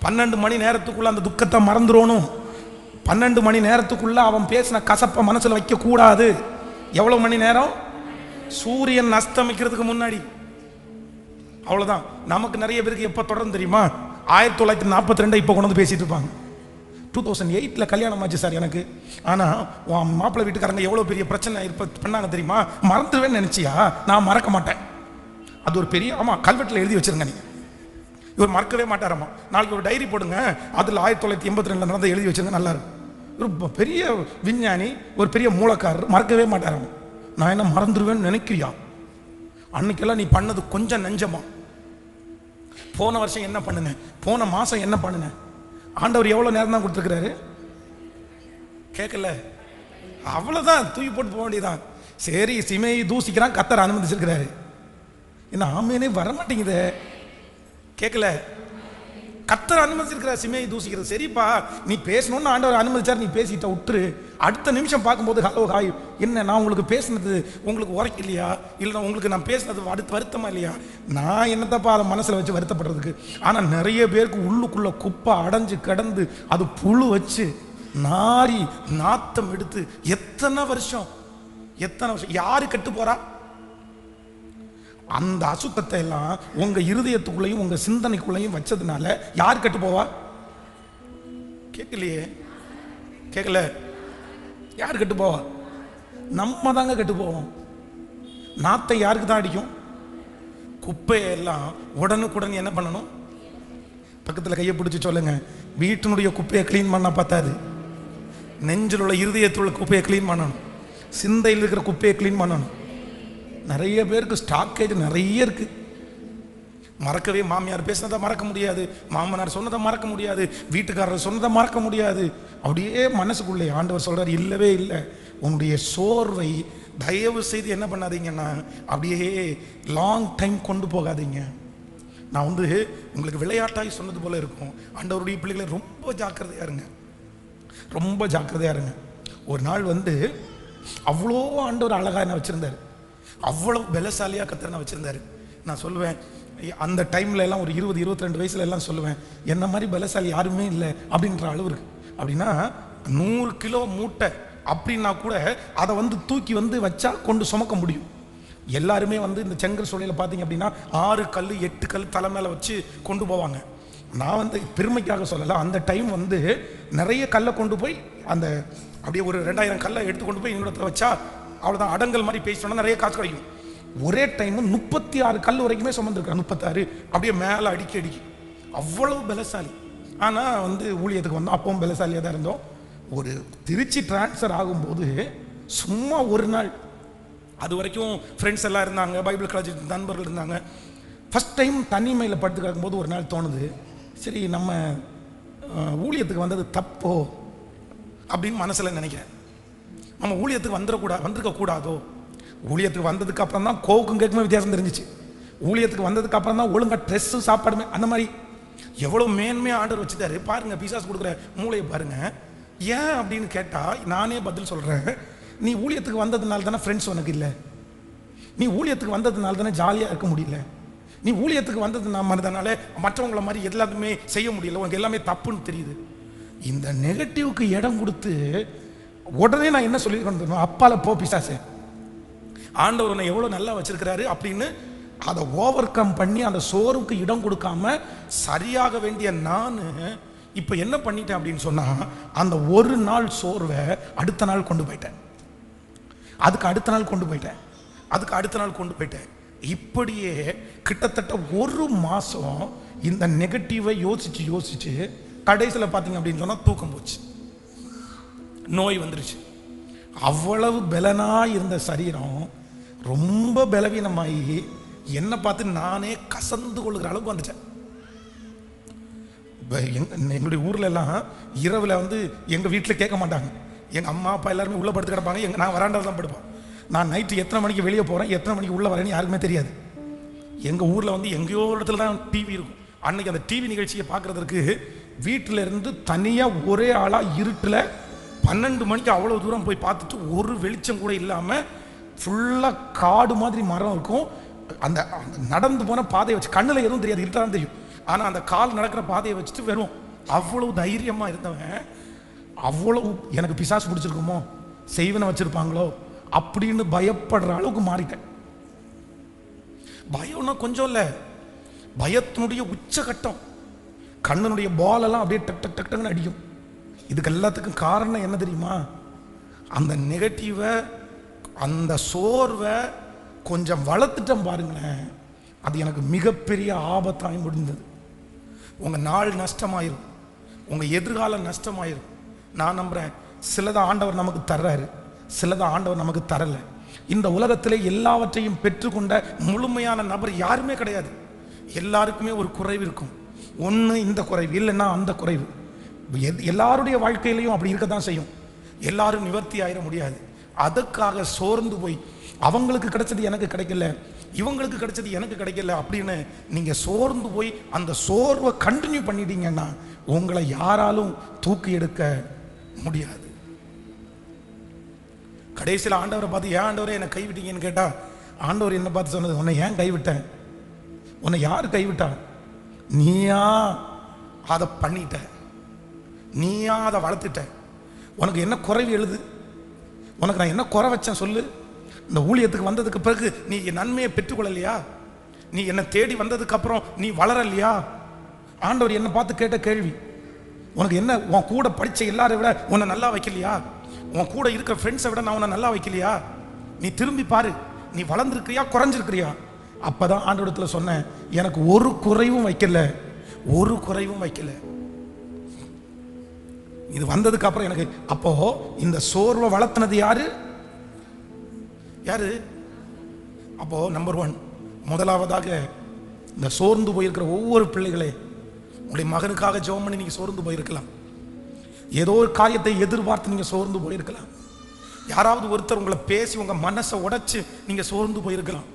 A: 12 மணி நேரத்துக்குள்ள அந்த துக்கத்தை மறந்துடணும். 12 மணி நேரத்துக்குள்ள அவன் பேசின கசப்பை மனசுல வைக்க கூடாது. எவ்வளவு மணி நேரம்? சூரியன் அஸ்தமிக்கிறதுக்கு முன்னாடி. அவ்வளவுதான். நமக்கு நிறைய பேருக்கு எப்ப தொடர்ந்து தெரியுமா? 1942 இப்ப கொண்டு வந்து பேசிட்டு இருப்பாங்க. 2008 கல்யாணம் ஆச்சு சார் எனக்கு. ஆனா மாப்பிள்ளை வீட்டுக்காரங்க எவ்வளவு பெரிய பிரச்சனை பண்ணாங்க தெரியுமா? மறந்துடுவேன்னு நினைச்சியா? நான் மறக்க மாட்டேன். அது ஒரு பெரிய, ஆமா, கல்வெட்டுல எழுதி வச்சிருங்க. நீங்க இவர் மறக்கவே மாட்டாராமா. நாளைக்கு ஒரு டைரி போடுங்க, அதுல 1982 நடந்த எழுதி வச்சிருங்க, நல்லா இருக்கும். ஒரு பெரிய விஞ்ஞானி, ஒரு பெரிய மூலக்காரர், மறக்கவே மாட்டாராமா. நான் என்ன மறந்துடுவேன்னு நினைக்கிறியா? அன்னைக்கெல்லாம் நீ பண்ணது கொஞ்சம் நெஞ்சமா? போன வருஷம் என்ன பண்ணுன? போன மாசம் என்ன பண்ணுன? ஆண்டவர் எவ்வளவு நேரம் தான் கொடுத்துருக்கிறாரு? கேட்கல. அவ்வளவுதான், தூக்கி போட்டு போக வேண்டியதான். சரி, சிமையை தூசிக்கிறான், கர்த்தர் அனுமதிச்சிருக்கிறாரு. என்ன ஆமேனே வர மாட்டேங்குது. கேட்கல. கர்த்தர் அனுமதிச்சிருக்கிற சிமையை தூசிக்கிறது. சரிப்பா, நீ பேசணும்னு ஆண்டவர் அனுமதிச்சார், நீ பேசிட்ட விட்டுரு. அடுத்த நிமிஷம் பார்க்கும்போது ஹலோ ஹாய், என்ன நான் உங்களுக்கு பேசினது உங்களுக்கு உரைக்கலையா? இல்லை உங்களுக்கு நான் பேசினது அடுத்து வருத்தமா இல்லையா? நான் என்னத்தப்பா அதை மனசில் வச்சு வருத்தப்படுறதுக்கு? ஆனால் நிறைய பேருக்கு உள்ளுக்குள்ள குப்பை அடைஞ்சு கிடந்து அது புழு வச்சு நாரி நாத்தம் எடுத்து எத்தனை வருஷம் யாரு கெட்டு போறா? அந்த அசுத்தத்தை எல்லாம் உங்க இருதயத்துக்குள்ளையும் உங்க சிந்தனைக்குள்ளையும் வச்சதுனால யார் கெட்டு போவா? கேட்கலையே. கேட்கல. யார் கெட்டு போவா? நம்ம தாங்க கெட்டு போவோம். நாத்தை யாருக்கு தான் அடிக்கும்? குப்பையெல்லாம் உடனுக்குடன் என்ன பண்ணணும்? பக்கத்தில் கையை பிடிச்சி சொல்லுங்க, வீட்டினுடைய குப்பையை கிளீன் பண்ண பார்த்தாது, நெஞ்சில் உள்ள இருதயத்தில் உள்ள குப்பையை கிளீன் பண்ணணும். சிந்தையில் இருக்கிற குப்பையை கிளீன் பண்ணணும். நிறைய பேருக்கு ஸ்டாக்கேஜ் நிறைய இருக்கு. மறக்கவே, மாமியார் பேசினதை மறக்க முடியாது, மாமனார் சொன்னதை மறக்க முடியாது, வீட்டுக்காரர் சொன்னதை மறக்க முடியாது. அப்படியே மனசுக்குள்ளே ஆண்டவர் சொல்றாரு, இல்லவே இல்லை, உன்னுடைய சோர்வை தயவு செய்து என்ன பண்ணாதீங்கன்னா அப்படியே லாங் டைம் கொண்டு போகாதீங்க. நான் வந்து உங்களுக்கு விளையாட்டாய் சொன்னது போல இருக்கும். ஆண்டவருடைய பிள்ளைகளை ரொம்ப ஜாக்கிரதையா இருங்க, ரொம்ப ஜாக்கிரதையா இருங்க. ஒரு நாள் வந்து அவ்வளோ ஆண்டவர் அழகா என்ன வச்சிருந்தாரு, அவ்வளவு பலசாலியா கர்த்தர் வச்சிருந்தாரு. நான் சொல்லுவேன், அந்த டைம்ல எல்லாம் ஒரு 20-22 வயசுல எல்லாம் சொல்லுவேன், என்ன மாதிரி பலசாலி யாருமே இல்லை அப்படின்ற அளவு இருக்கு. அப்படின்னா 100 கிலோ மூட்டை அப்படின்னா கூட அதை வந்து தூக்கி வந்து வச்சா கொண்டு சுமக்க முடியும். எல்லாருமே வந்து இந்த செங்கல் சூளையில பார்த்தீங்க அப்படின்னா 6 கல் 8 கல் தலை மேலே வச்சு கொண்டு போவாங்க. நான் வந்து பெருமைக்காக சொல்லலை, அந்த டைம் வந்து நிறைய கல்லை கொண்டு போய் அந்த அப்படியே ஒரு 2000 கல்லை எடுத்து கொண்டு போய் இன்னொரு வச்சா அவ்வளோதான், அடங்கல் மாதிரி பேசிட்டோம்னா நிறைய காசு கிடைக்கும். ஒரே டைம் 36 கல் வரைக்குமே சுமந்துருக்கேன். 36 அப்படியே மேலே அடிக்கி அவ்வளவு பலசாலி. ஆனால் வந்து ஊழியத்துக்கு வந்தோம், அப்பவும் பலசாலியாக தான் இருந்தோம். ஒரு திருச்சி டிரான்ஸ்ஃபர் ஆகும்போது சும்மா ஒரு நாள், அது வரைக்கும் ஃப்ரெண்ட்ஸ் எல்லாம் இருந்தாங்க, பைபிள் காலேஜ் நண்பர்கள் இருந்தாங்க. ஃபஸ்ட் டைம் தனிமையில் படுத்து கிடக்கும்போது ஒரு நாள் தோணுது, சரி நம்ம ஊழியத்துக்கு வந்தது தப்போ அப்படின்னு மனசில் நினைக்கிறேன். நம்ம ஊழியத்துக்கு வந்திருக்க கூடாதோ. ஊழியத்துக்கு வந்ததுக்கு அப்புறம் தான் கோவுக்கும் கேட்குமே வித்தியாசம் தெரிஞ்சிச்சு. ஊழியத்துக்கு வந்ததுக்கு அப்புறம் தான் ஒழுங்கா ட்ரெஸ்ஸு சாப்பாடுமே அந்த மாதிரி எவ்வளோ மேன்மையாக ஆர்டர் வச்சுட்டாரு பாருங்க. பிசாசு கொடுக்குற மூளையை பாருங்க. ஏன் அப்படின்னு கேட்டால் நானே பதில் சொல்கிறேன். நீ ஊழியத்துக்கு வந்ததுனால தானே ஃப்ரெண்ட்ஸ் உனக்கு இல்லை. நீ ஊழியத்துக்கு வந்ததுனால தானே ஜாலியாக இருக்க முடியல. நீ ஊழியத்துக்கு வந்ததுனால மற்றவங்கள மாதிரி எல்லாத்துமே செய்ய முடியல. உனக்கு எல்லாமே தப்புன்னு தெரியுது. இந்த நெகட்டிவ்க்கு இடம் கொடுத்து உடனே நான் என்ன சொல்லியிருக்கேன், அப்பால போ பிசாசே, ஆண்டவர் உன்னை எவ்வளோ நல்லா வச்சிருக்கிறாரு அப்படின்னு அதை ஓவர் கம் பண்ணி அந்த சோறுக்கு இடம் கொடுக்காம சரியாக வேண்டிய நான் இப்போ என்ன பண்ணிட்டேன் அப்படின்னு சொன்னால், அந்த ஒரு நாள் சோர்வை அடுத்த நாள் கொண்டு போயிட்டேன், அதுக்கு அடுத்த நாள் கொண்டு போயிட்டேன், அதுக்கு அடுத்த நாள் கொண்டு போயிட்டேன். இப்படியே கிட்டத்தட்ட ஒரு மாதம் இந்த நெகட்டிவை யோசிச்சு யோசிச்சு கடைசியில் பார்த்தீங்க அப்படின்னு சொன்னால் தூக்கம் போச்சு, நோய் வந்துருச்சு. அவ்வளவு பலனாக இருந்த சரீரம் ரொம்ப பலவீனமாகி என்னை பார்த்து நானே கசந்து கொள்ளுகிற அளவுக்கு வந்துட்டேன். எங்களுடைய ஊரில் எல்லாம் இரவில் எங்கள் வீட்டில் கேட்க மாட்டாங்க. எங்கள் அம்மா அப்பா எல்லாருமே உள்ளே படுத்து கிடப்பாங்க. நான் வராண்டாவில் தான் படுப்பேன். நான் நைட்டு எத்தனை மணிக்கு வெளியே போகிறேன், எத்தனை மணிக்கு உள்ளே வரேன்னு யாருக்குமே தெரியாது. எங்கள் ஊரில் எங்கேயோ இடத்துல தான் டிவி இருக்கும். அன்னைக்கு அந்த டிவி நிகழ்ச்சியை பார்க்குறதுக்கு வீட்டில் இருந்து தனியாக ஒரே ஆளாக இருட்டில் 12 மணிக்கு அவ்வளோ தூரம் போய் பார்த்துட்டு ஒரு வெளிச்சம் கூட இல்லாமல் ஃபுல்லாக காடு மாதிரி மரம் இருக்கும். அந்த நடந்து போன பாதையை வச்சு கண்ணில் எதுவும் தெரியாது, இருட்டாக தெரியும். ஆனால் அந்த கால் நடக்கிற பாதையை வச்சுட்டு வெறும் அவ்வளவு தைரியமாக இருந்தவன், அவ்வளவு எனக்கு பிசாசு பிடிச்சிருக்குமோ, செய்வனை வச்சுருப்பாங்களோ அப்படின்னு பயப்படுற அளவுக்கு மாறிட்டேன். பயம்னா கொஞ்சம் இல்லை, பயத்தினுடைய உச்சகட்டம். கண்ணனுடைய பாலெல்லாம் அப்படியே டக் டக் டக் டக்குன்னு அடிக்கும். இதுக்கு எல்லாத்துக்கும் காரணம் என்ன தெரியுமா? அந்த நெகட்டிவை, அந்த சோர்வை கொஞ்சம் வளர்த்துட்டேன் பாருங்களேன். அது எனக்கு மிகப்பெரிய ஆபத்தாகி முடிந்தது. உங்கள் நாள் நஷ்டமாயிரும், உங்கள் எதிர்காலம் நஷ்டமாயிரும். நான் நம்புகிறேன், சிலதை ஆண்டவர் நமக்கு தர்றாரு, சிலதை ஆண்டவர் நமக்கு தரலை. இந்த உலகத்தில் எல்லாவற்றையும் பெற்றுக்கொண்ட முழுமையான நபர் யாருமே கிடையாது. எல்லாருக்குமே ஒரு குறைவு இருக்கும். ஒன்று இந்த குறைவு, இல்லைன்னா அந்த குறைவு. எல்லாருடைய வாழ்க்கையிலையும் அப்படி இருக்க தான் செய்யும். எல்லாரும் நிவர்த்தி ஆயிட முடியாது. அதுக்காக சோர்ந்து போய் அவங்களுக்கு கிடைச்சது எனக்கு கிடைக்கல, இவங்களுக்கு கிடைச்சது எனக்கு கிடைக்கல அப்படின்னு நீங்கள் சோர்ந்து போய் அந்த சோர்வை கண்டினியூ பண்ணிட்டீங்கன்னா உங்களை யாராலும் தூக்கி எடுக்க முடியாது. கடைசியில் ஆண்டவரை பார்த்து, ஏன் ஆண்டவரே என்னை கைவிட்டீங்கன்னு கேட்டால், ஆண்டவர் என்ன பார்த்து சொன்னது, உன்னை ஏன் கைவிட்டேன், உன்னை யார் கைவிட்டா, நீயா அதை பண்ணிட்ட, நீயா அதை வளர்த்துட்ட. உனக்கு என்ன குறைவு எழுது, உனக்கு நான் என்ன குறை வச்சேன் சொல்லு. இந்த ஊழியத்துக்கு வந்ததுக்கு பிறகு நீ என் நன்மையை பெற்றுக்கொள்ளலையா, நீ என்னை தேடி வந்ததுக்கு அப்புறம் நீ வளரலையா? ஆண்டவர் என்னை பார்த்து கேட்ட கேள்வி, உனக்கு என்ன, உன் கூட படித்த எல்லாரை விட உன்னை நல்லா வைக்கலையா, உன் கூட இருக்கிற ஃப்ரெண்ட்ஸை விட நான் உன்னை நல்லா வைக்கலையா? நீ திரும்பி பாரு, நீ வளர்ந்துருக்கிறியா குறைஞ்சிருக்கிறியா? அப்பதான் ஆண்டவரிடத்துல சொன்னேன், எனக்கு ஒரு குறைவும் வைக்கல, ஒரு குறைவும் வைக்கல. இது வந்ததுக்கு அப்புறம் எனக்கு, அப்போ இந்த சோர்வை வளர்த்தினது யாரு யாரு? அப்போ நம்பர் 1, முதலாவதாக இந்த சோர்ந்து போயிருக்கிற ஒவ்வொரு பிள்ளைகளே, உங்களுடைய மகனுக்காக ஜெபம் பண்ணி நீங்க சோர்ந்து போயிருக்கலாம், ஏதோ ஒரு காரியத்தை எதிர்பார்த்து நீங்க சோர்ந்து போயிருக்கலாம், யாராவது ஒருத்தர் உங்களை பேசி உங்க மனசை உடைச்சு நீங்க சோர்ந்து போயிருக்கலாம்,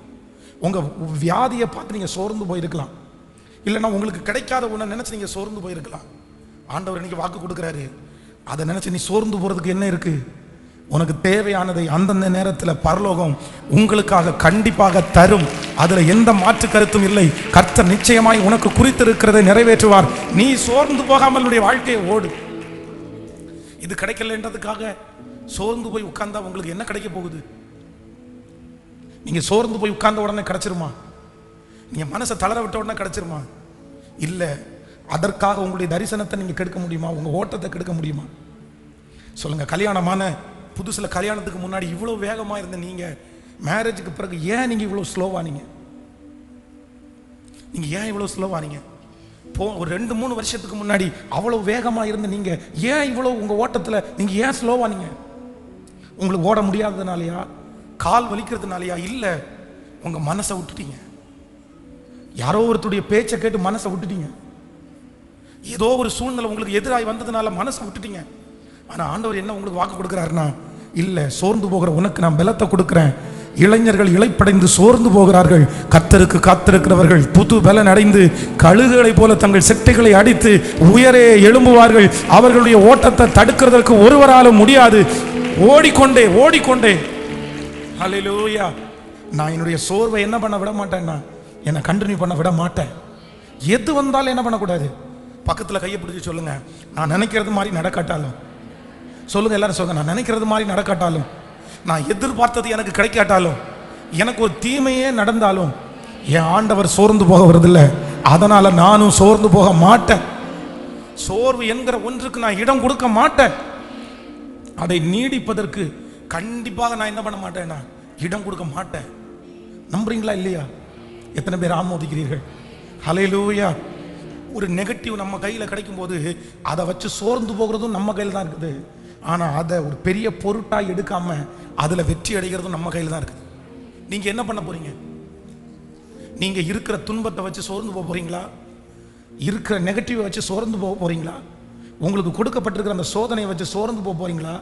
A: உங்க வியாதியை பார்த்து நீங்க சோர்ந்து போயிருக்கலாம், இல்லைன்னா உங்களுக்கு கிடைக்காத ஒன்றை நினைச்சு நீங்க சோர்ந்து போயிருக்கலாம். ஆண்டவர் இன்னைக்கு வாக்கு கொடுக்குறாரு, அதை நினைச்சு நீ சோர்ந்து போறதுக்கு என்ன இருக்கு? உனக்கு தேவையானதை அந்தந்த நேரத்தில் பரலோகம் உங்களுக்காக கண்டிப்பாக தரும். அதுல எந்த மாற்று கருத்தும் இல்லை. கர்த்தர் நிச்சயமாய் உனக்கு குறித்திருக்கிறதை நிறைவேற்றுவார். நீ சோர்ந்து போகாமல் உன்னுடைய வாழ்க்கையை ஓடு. இது கிடைக்கலன்றதுக்காக சோர்ந்து போய் உட்கார்ந்தா உங்களுக்கு என்ன கிடைக்க போகுது? நீங்க சோர்ந்து போய் உட்கார்ந்த உடனே கிடைச்சிருமா? நீங்க மனசை தளர விட்ட உடனே கிடைச்சிருமா? இல்ல. அதற்காக உங்களுடைய தரிசனத்தை நீங்க கெடுக்க முடியுமா? உங்க ஓட்டத்தை கெடுக்க முடியுமா? சொல்லுங்க. கல்யாணமான புதுசுல, கல்யாணத்துக்கு முன்னாடி இவ்வளவு வேகமா இருந்த நீங்க மேரேஜுக்கு பிறகு ஏன் நீங்க இவ்வளவு ஸ்லோவானீங்க? நீங்க ஏன் இவ்வளவு ஸ்லோவானீங்க? ஒரு 2-3 வருஷத்துக்கு முன்னாடி அவ்வளவு வேகமா இருந்த நீங்க ஏன் இவ்வளவு உங்க ஓட்டத்துல நீங்க ஏன் ஸ்லோவானீங்க? உங்களுக்கு ஓட முடியாததுனாலயா, கால் வலிக்கிறதுனாலயா? இல்ல, உங்க மனசை விட்டுட்டீங்க. யாரோ ஒருத்தருடைய பேச்சை கேட்டு மனசை விட்டுட்டீங்க. ஏதோ ஒரு சூழ்நிலை உங்களுக்கு எதிராக வந்ததுனால மனசை விட்டுட்டீங்க. ஆனா ஆண்டவர் என்ன உங்களுக்கு வாக்கு கொடுக்கிறாருன்னா, இல்ல, சோர்ந்து போகிற உனக்கு நான் பலத்தை கொடுக்கிறேன். இளைஞர்கள் இளைப்படைந்து சோர்ந்து போகிறார்கள், கர்த்தருக்கு காத்திருக்கிறவர்கள் புது பலன் அடைந்து கழுகுகளை போல தங்கள் செட்டைகளை அடித்து உயரே எழும்புவார்கள். அவர்களுடைய ஓட்டத்தை தடுக்கிறதற்கு ஒருவராலும் முடியாது. ஓடிக்கொண்டே ஓடிக்கொண்டே. ஹல்லேலூயா. நான் என்னுடைய சோர்வை என்ன பண்ண விட மாட்டேன்னா, என்னை கண்டினியூ பண்ண விட மாட்டேன். எது வந்தாலும் என்ன பண்ணக்கூடாது, பக்கத்தில் கையை பிடிச்சி சொல்லுங்க, நான் நினைக்கிறது மாதிரி நடக்காட்டாலும். சொல்லுங்க எல்லாரும் சொல்லுங்க, நான் நினைக்கிறது மாதிரி நடக்காட்டாலும், நான் எதிர்பார்த்தது எனக்கு கிடைக்காட்டாலும், எனக்கு ஒரு தீமையே நடந்தாலும் என் ஆண்டவர் சோர்ந்து போக வருதில்லை. அதனால நானும் சோர்ந்து போக மாட்டேன். சோர்வு என்கிற ஒன்றுக்கு நான் இடம் கொடுக்க மாட்டேன். அதை நீடிப்பதற்கு கண்டிப்பாக நான் என்ன பண்ண மாட்டேன்னா, இடம் கொடுக்க மாட்டேன். நம்புறீங்களா இல்லையா? எத்தனை பேர் ஆமோதிக்கிறீர்கள்? ஹல்லேலூயா. ஒரு நெகட்டிவ் நம்ம கையில் கிடைக்கும் போது அதை வச்சு சோர்ந்து போகிறதும் நம்ம கையில் தான் இருக்குது. ஆனால் அதை ஒரு பெரிய பொருட்டாக எடுக்காம அதில் வெற்றி அடைகிறதும் நம்ம கையில் தான் இருக்குது. நீங்கள் என்ன பண்ண போறீங்க? நீங்கள் இருக்கிற துன்பத்தை வச்சு சோர்ந்து போக போறீங்களா? இருக்கிற நெகட்டிவை வச்சு சோர்ந்து போக போறீங்களா? உங்களுக்கு கொடுக்கப்பட்டிருக்கிற அந்த சோதனையை வச்சு சோர்ந்து போக போறீங்களா?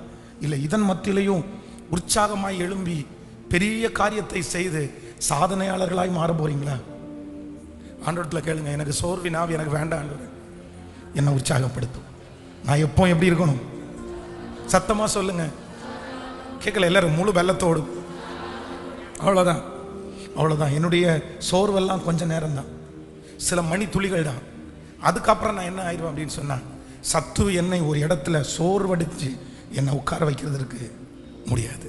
A: இல்லை இதன் மத்தியிலையும் உற்சாகமாய் எழும்பி பெரிய காரியத்தை செய்து சாதனையாளர்களாய் மாற போறீங்களா? ஆண்டவரத்தில் கேளுங்க, எனக்கு சோர்வின் ஆவி எனக்கு வேண்டாம் ஆண்டவரே, என்னை உற்சாகப்படுத்தும். நான் எப்போ எப்படி இருக்கணும்? சத்தமா சொல்லுங்க. கேட்கல எல்லாரும் முழு வெள்ளத்தோடு. அவ்வளோதான், அவ்வளோதான். என்னுடைய சோர்வெல்லாம் கொஞ்ச நேரம் தான், சில மணி துளிகள் தான். அதுக்கப்புறம் நான் என்ன ஆயிடுவேன் அப்படின்னு சொன்னா, சத்துரு என்னை ஒரு இடத்துல சோர்வடிச்சு என்னை உட்கார வைக்கிறதுக்கு முடியாது.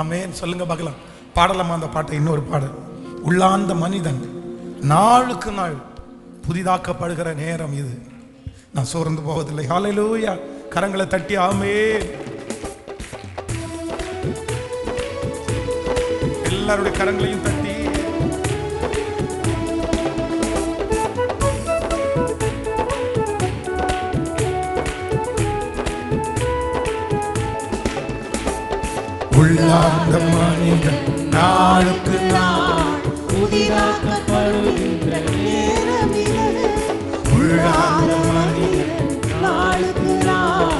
A: ஆமென் சொல்லுங்க பார்க்கலாம். பாடலாமா அந்த பாட்டை? இன்னொரு பாடல். உள்ளார்ந்த மனிதன் நாளுக்கு நாள் புதிதாக்கப்படுகிற நேரம் இது, நான் சோர்ந்து போவதில்லை. ஹல்லேலூயா. கரங்களை தட்டி ஆமென். எல்லாருடைய கரங்களையும் தட்டி உள்ளார்ந்த மனிதன் நாளுக்கு நாள் புதிதாக்கப்படுகின்ற நேரம் இது. உள்ளார்ந்த மனிதன் நாளுக்கு நாள்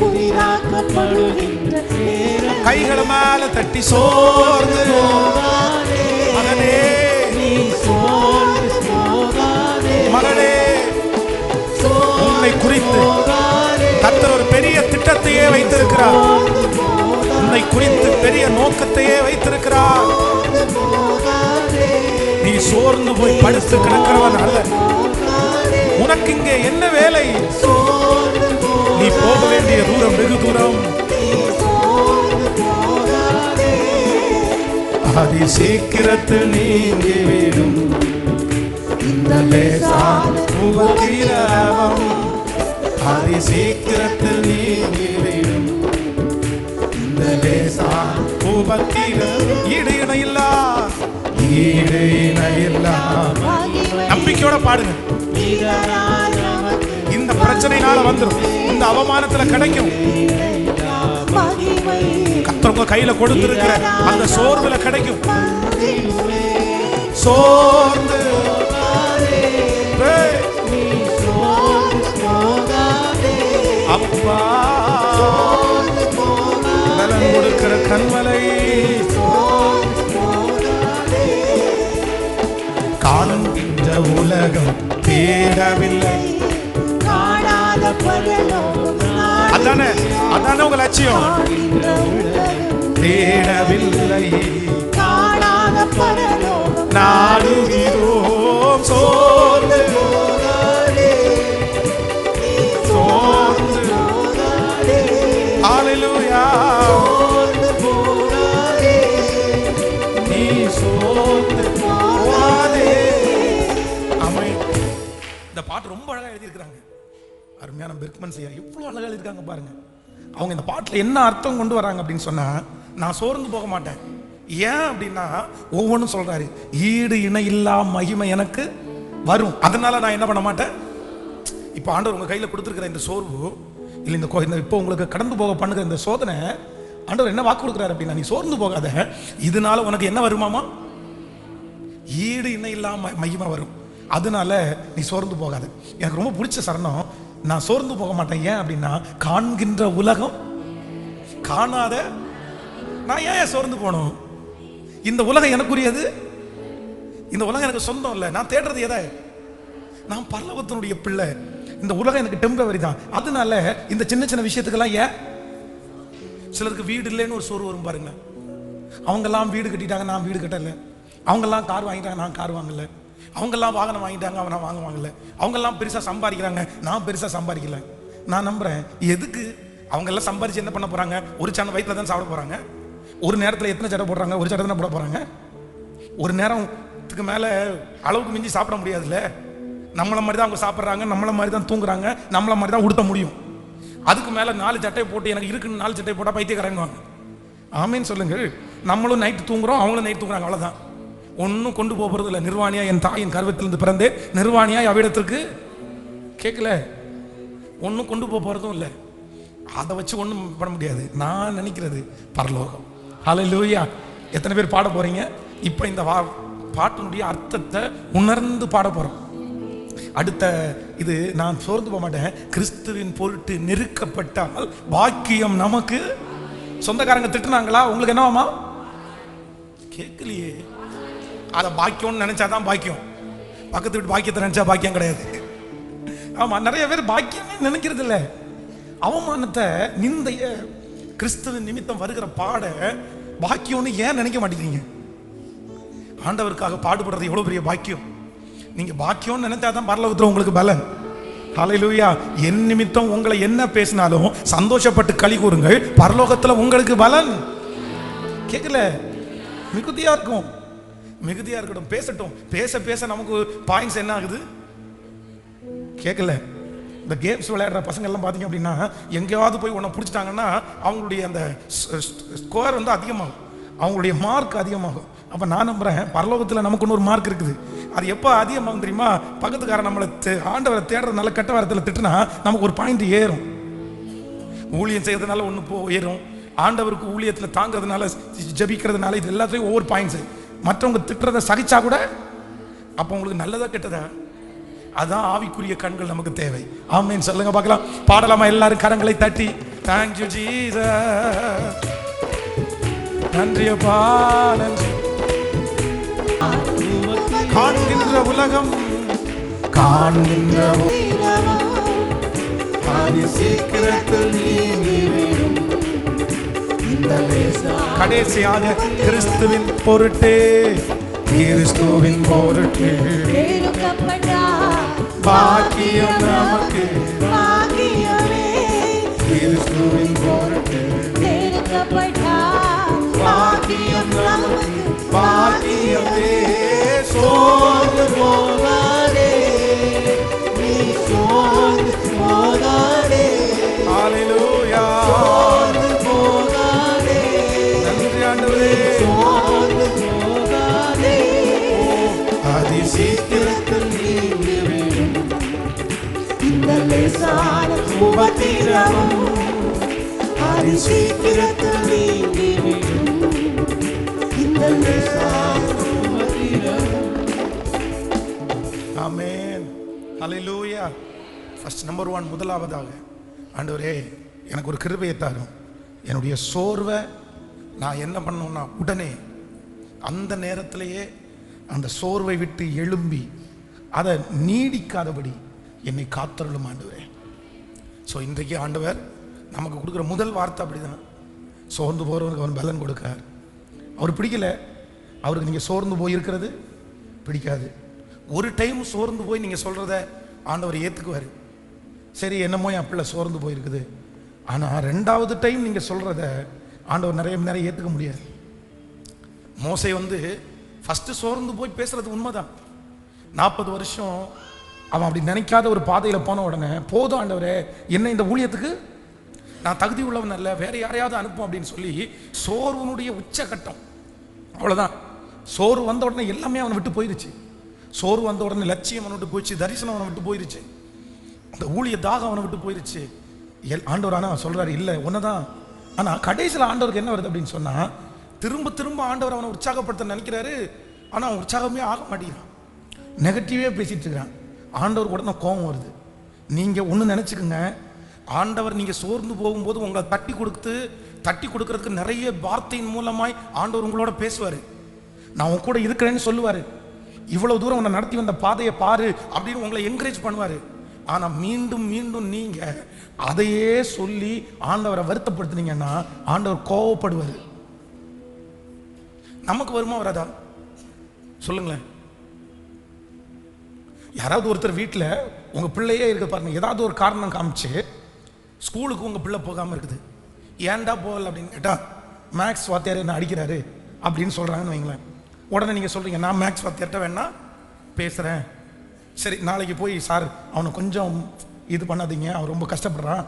A: புதிதாக்கப்படுகின்ற நேரம். கைகளை மேல தட்டி சோர்ந்து போகாதே மகனே, நீ சோர்ந்து போகாதே மகனே. உன்னை குறித்து கர்த்தர் ஒரு பெரிய திட்டத்தையே வைத்திருக்கிறார். உன்னை குறித்து பெரிய நோக்கத்தையே வைத்திருக்கிறார். நீ சோர்ந்து போய் படுத்து கிடக்கிறவன் அல்ல. உனக்கு இங்கே என்ன வேலை? நீ போக வேண்டிய தூரம் வெகு தூரம். அதி சீக்கிரத்தில் நீங்கிவிடும் இந்த லேசான உபத்திரவம். அதி சீக்கிரத்தில் நீங்கிவிடும் இந்த லேசான உபத்திரவம். ஈடு இணையில்லா, ஈடு இணையில்லா. நம்பிக்கையோட பாடுங்க. இந்த பிரச்சனைனால வந்துடும், இந்த அவமானத்துல கிடைக்கும். கர்த்தர் உங்க கையில கொடுத்திருக்கிற அந்த சோர்வுல கிடைக்கும். சோர்ந்து அப்பா பலன் கொடுக்கிற கண்மலை. காண்கின்ற உலகம் தேடவில்லை, அதானே அதானே உங்க லட்சியம். தேடவில்லை, நாடுகிறோம். சோர்ந்து சோர்ந்து ஹல்லேலூயா. நீ சோர்ந்து போகாதே. ஆமென். இந்த பாட்டு ரொம்ப அழகா எழுதியிருக்கிறாங்க. அருமையான பெர்க்மன் ஐயா எவ்வளவு அழகா எழுதியிருக்காங்க பாருங்க. அவங்க இந்த பாட்டில் என்ன அர்த்தம் கொண்டு வராங்க அப்படின்னு சொன்னா, நான் சோர்ந்து போக மாட்டேன். ஏன் அப்படின்னா ஒவ்வொன்றும் சொல்றாரு, ஈடு இணை இல்லா மகிமை எனக்கு வரும். அதனால நான் என்ன பண்ண மாட்டேன். இப்போ ஆண்டவர் உங்க கையில் கொடுத்துருக்கிற இந்த சோர்வு இல்லை, இந்த இப்போ உங்களுக்கு கடந்து போக பண்ணுகிற இந்த சோதனை, ஆண்டவர் என்ன வாக்கு கொடுக்குறாரு அப்படின்னா, நீ சோர்ந்து போகாத, இதனால உனக்கு என்ன வருமாமா? ஈடு இணை இல்லா மகிமை வரும். அதனால நீ சோர்ந்து போகாது. எனக்கு ரொம்ப பிடிச்ச சரணம், நான் சோர்ந்து போக மாட்டேன். ஏன் அப்படின்னா, காண்கின்ற உலகம் காணாத நான் ஏன் சோர்ந்து போகணும்? இந்த உலகம் எனக்குரியது, இந்த உலகம் எனக்கு சொந்தம் இல்லை. நான் தேடுறது எதை? நான் பரலோகத்தினுடைய பிள்ளை. இந்த உலகம் எனக்கு டெம்பரவரி தான். அதனால இந்த சின்ன சின்ன விஷயத்துக்கெல்லாம் ஏன். சிலருக்கு வீடு இல்லைன்னு ஒரு சோறு வரும் பாருங்க. அவங்கெல்லாம் வீடு கட்டிட்டாங்க, நான் வீடு கட்டலை. அவங்கெல்லாம் கார் வாங்கிட்டாங்க, நான் கார் வாங்கல. அவங்கெல்லாம் வாகனம் வாங்கிட்டாங்க, அவன் வாங்க வாங்கல. அவங்கெல்லாம் பெருசாக சம்பாதிக்கிறாங்க, நான் பெருசாக சம்பாதிக்கல. நான் நம்புறேன், எதுக்கு அவங்கெல்லாம் சம்பாதிச்சு என்ன பண்ண போறாங்க? ஒரு சாணம் வயிற்றுல தான் சாப்பிட போறாங்க. ஒரு நேரத்தில் எத்தனை சட்டை போடுறாங்க? ஒரு சட்டை தான் போட போறாங்க. ஒரு நேரத்துக்கு மேலே அளவுக்கு மிஞ்சி சாப்பிட முடியாதுல்ல. நம்மளை மாதிரி தான் அவங்க சாப்பிட்றாங்க, நம்மளை மாதிரி தான் தூங்குறாங்க, நம்மளை மாதிரி தான் உடுத்த முடியும். அதுக்கு மேலே 4 சட்டை போட்டு எனக்கு இருக்குன்னு 4 சட்டை போட்டால் பைத்தியக்காரங்க. ஆமேன்னு சொல்லுங்க. நம்மளும் நைட்டு தூங்குறோம், அவங்களும் நைட்டு தூங்குறாங்க, அவ்வளோதான். ஒன்றும் கொண்டு போகிறது இல்லை. நிர்வாணியா என் தாயின் கர்வத்திலிருந்து பிறந்தே நிர்வாணியா அவ்விடத்திற்கு கேட்கல. ஒன்றும் கொண்டு போகிறதும் இல்லை. அதை வச்சு ஒன்றும் பண்ண முடியாது. நான் நினைக்கிறது பரலோகம். ஹல்லேலூயா. எத்தனை பேர் பாட போறீங்க? இப்போ இந்த பாட்டினுடைய அர்த்தத்தை உணர்ந்து பாட போறோம். அடுத்த இது, நான் சோர்ந்து போக மாட்டேன். கிறிஸ்துவின் பொருட்டு நெருக்கப்பட்டால் பாக்கியம் நமக்கு. சொந்தக்காரங்க திட்டுனாங்களா? உங்களுக்கு என்னவாமா? கேட்கலையே. அதை பாக்கியம்னு நினைச்சாதான் பாக்கியம். பக்கத்து வீட்டு பாக்கியத்தை நினைச்சா பாக்கியம் கிடையாது. ஆமா, நிறைய பேர் பாக்கியம் நினைக்கிறது இல்லை. அவமானத்தை, நிந்தைய, கிறிஸ்துவின் நிமித்தம் வருகிற பாட பாக்கியம்னு ஏன் நினைக்க மாட்டேங்கிறீங்க? ஆண்டவருக்காக பாடுபடுறது எவ்வளவு பெரிய பாக்கியம். நீங்க பாக்கியம்னு நினைச்சாதான் பரலோகத்துல உங்களுக்கு பலன். ஹல்லேலூயா. என் நிமித்தம் உங்களை என்ன பேசினாலும் சந்தோஷப்பட்டு களி கூறுங்கள், பரலோகத்துல உங்களுக்கு பலன். கேட்கல? மிகுதியா இருக்கும், மிகுதியா இருக்கட்டும், பேசட்டும். பேச பேச நமக்கு பாயிண்ட்ஸ் என்ன ஆகுது? கேட்கல? இந்த கேம்ஸ் விளையாடுற பசங்க எல்லாம் பார்த்தீங்க அப்படின்னா, எங்கேயாவது போய் உன்னை பிடிச்சிட்டாங்கன்னா அவங்களுடைய அந்த ஸ்கோர் வந்து அதிகமாகும், அவங்களுடைய மார்க் அதிகமாகும். அப்போ நான் நம்புறேன், பரலோகத்தில் நமக்கு ஒரு மார்க் இருக்குது. அது எப்போ அதிகமாகும் தெரியுமா? பக்கத்துக்காரன் நம்மளை ஆண்டவரை தேடுறதுனால கெட்ட வாரத்தில் திட்டுனா நமக்கு ஒரு பாயிண்ட் ஏறும். ஊழியம் செய்யறதுனால ஒன்று ஏறும். ஆண்டவருக்கு ஊழியத்தில் தாங்கிறதுனால, ஜபிக்கிறதுனால, இது எல்லாத்தையும் ஒவ்வொரு பாயிண்ட்ஸ். மற்றவங்க திட்டுறதை சகிச்சா கூட அப்போ உங்களுக்கு நல்லதா கெட்டதா? அதான் ஆவிக்குரிய கண்கள் நமக்கு தேவை. ஆமென் சொல்லுங்க பார்க்கலாம். பாடலாமா எல்லாரும் கரங்களை தட்டி? Thank you Jesus. நன்றியப்பா, நன்றி. காண்கின்ற உலகம், காண்கின்ற கடைசியாக கிறிஸ்துவின் பொருட்டே, கிறிஸ்துவின் பொருட்டே பாக்கியம் நமக்கு. கிறிஸ்துவின் பொருட்டே பாக்கியம் நமக்கு. பாக்கியமே. சோர்ந்து போகாதே, நீ சோர்ந்து போகாதே. ஹல்லேலூயா. சோர்ந்து போகாதே. நன்றி ஆண்டவரே. சோர்ந்து போகாதே. அதிசீக்கிரத்தில் நீங்கிவிடும் இந்த லேசான உபத்திரவம். அதிசீக்கிரத்தில் நீங்கிவிடும் இந்த லேசான உபத்திரவம். ஆமென். ஹல்லேலூயா. ஃபர்ஸ்ட் நம்பர் 1, முதலாவதாக ஆண்டவரே எனக்கு ஒரு கிருபையை தாரும். என்னுடைய சோர்வை நான் என்ன பண்ணணும்னா, உடனே அந்த நேரத்திலேயே அந்த சோர்வை விட்டு எழும்பி அதை நீடிக்காதபடி என்னை காத்தருளும் ஆண்டவரே. ஸோ இன்றைக்கு ஆண்டவர் நமக்கு கொடுக்குற முதல் வார்த்தை அப்படிதான். சோர்ந்து போகிறவனுக்கு அவன் பலன் கொடுக்கார். அவர் பிடிக்கல, அவருக்கு நீங்கள் சோர்ந்து போயிருக்கிறது பிடிக்காது. ஒரு டைம் சோர்ந்து போய் நீங்கள் சொல்கிறத ஆண்டவர் ஏற்றுக்குவார். சரி, என்னமோ என் பிள்ளை சோர்ந்து போயிருக்குது. ஆனால் 2வது டைம் நீங்கள் சொல்கிறத ஆண்டவர் நிறைய ஏற்றுக்க முடியாது. மோசே வந்து ஃபஸ்ட்டு சோர்ந்து போய் பேசுறது உண்மைதான். 40 வருஷம் அவன் அப்படி நினைக்காத ஒரு பாதையில் போன உடனே, போதும் ஆண்டவரே, என்ன இந்த ஊழியத்துக்கு நான் தகுதி உள்ளவன் அல்ல, வேற யாரையாவது அனுப்பும் அப்படின்னு சொல்லி சோர்வனுடைய உச்சகட்டம். அவ்வளோதான். சோர்வு வந்த உடனே எல்லாமே அவனை விட்டு போயிருச்சு. சோர்வு வந்த உடனே லட்சியம் அவனை விட்டு போயிடுச்சு, தரிசனம் அவனை விட்டு போயிருச்சு, அந்த ஊழிய தாகம் அவனை விட்டு போயிருச்சு. ஆண்டவர் ஆனால் சொல்றாரு, இல்லை ஒன்னதான். ஆனால் கடைசியில் ஆண்டவருக்கு என்ன வருது அப்படின்னு சொன்னால், திரும்ப திரும்ப ஆண்டவர் அவனை உற்சாகப்படுத்த நினைக்கிறாரு. ஆனால் அவன் உற்சாகமே ஆக மாட்டேங்கிறான். நெகட்டிவே பேசிட்டு இருக்கிறான். ஆண்டவர் கூட தான் கோபம் வருது. நீங்க ஒன்று நினைச்சுக்குங்க, ஆண்டவர் நீங்க சோர்ந்து போகும்போது உங்களை தட்டி கொடுக்கறதுக்கு நிறைய வார்த்தையின் மூலமாய் ஆண்டவர் உங்களோட பேசுவார். நான் உன் கூட இருக்கிறேன்னு சொல்லுவார். இவ்வளவு தூரம் உன்னை நடத்தி வந்த பாதையை பாரு அப்படின்னு உங்களை என்கரேஜ் பண்ணுவார். ஆனா மீண்டும் மீண்டும் நீங்க அதையே சொல்லி ஆண்டவரை வருத்தப்படுத்தினீங்கன்னா ஆண்டவர் கோவப்படுவார். நமக்கு வருமா வராதா சொல்லுங்களேன்? யாராவது ஒருத்தர் வீட்டில் உங்க பிள்ளையே இருக்க பாருங்க, ஏதாவது ஒரு காரணம் காமிச்சு ஸ்கூலுக்கு உங்க பிள்ளை போகாம இருக்குது. ஏன்டா போகல அப்படின்னு கேட்டா, மேக்ஸ் வாத்தியார் என்ன அடிக்கிறாரு அப்படின்னு சொல்றாங்கன்னு வைங்களேன். உடனே நீங்க சொல்றீங்க, நான் மேக்ஸ் வாத்தியார்ட்ட வேணா பேசுறேன், சரி நாளைக்கு போய் சார் அவனை கொஞ்சம் இது பண்ணாதீங்க, அவன் ரொம்ப கஷ்டப்படுறான்,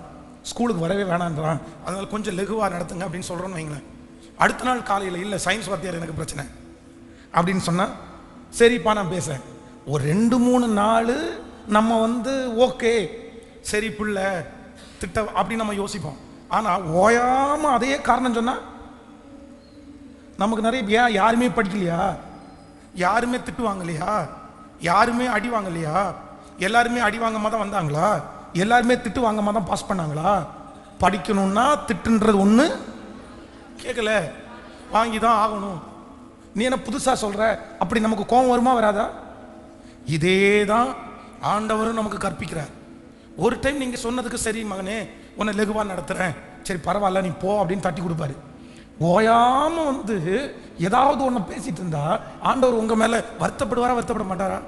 A: ஸ்கூலுக்கு வரவே வேணான்றான், அதனால கொஞ்சம் லெகுவா நடத்துங்க அப்படின்னு சொல்றோன்னு வைங்களேன். அடுத்த நாள் காலையில் இல்லை சயின்ஸ் வாத்தியார் எனக்கு பிரச்சனை அப்படின்னு சொன்னா, சரிப்பா நான் பேசுறேன். ஒரு 2-3 நாள் நம்ம ஓகே சரி பிள்ளை திட்ட அப்படின்னு நம்ம யோசிப்போம். ஆனா ஓயாம அதையே காரணம் சொன்னா நமக்கு நிறைய யாருமே படிக்கலையா, யாருமே திட்டுவாங்க இல்லையா, யாருமே அடி வாங்க இல்லையா, எல்லாருமே அடி வாங்காம தான் வந்தாங்களா, எல்லாருமே திட்டு வாங்காம தான் பாஸ் பண்ணாங்களா? படிக்கணும்னா திட்டுன்றது ஒண்ணு கேட்கல, வாங்கிதான் ஆகணும். நீ என்ன புதுசா சொல்ற? அப்படி நமக்கு கோபம் வருமா வராதா? இதேதான் ஆண்டவரும் நமக்கு கற்பிக்கிறார். ஒரு டைம் நீங்க சொன்னதுக்கு சரி மகனே உன்னை லெகுவா நடத்துறேன், சரி பரவாயில்ல நீ போ அப்படின்னு தட்டி கொடுப்பாரு. ஓயாம ஏதாவது ஒண்ணு பேசிட்டு இருந்தா ஆண்டவர் உங்க மேல வருத்தப்படுவாரா வருத்தப்பட மாட்டாரா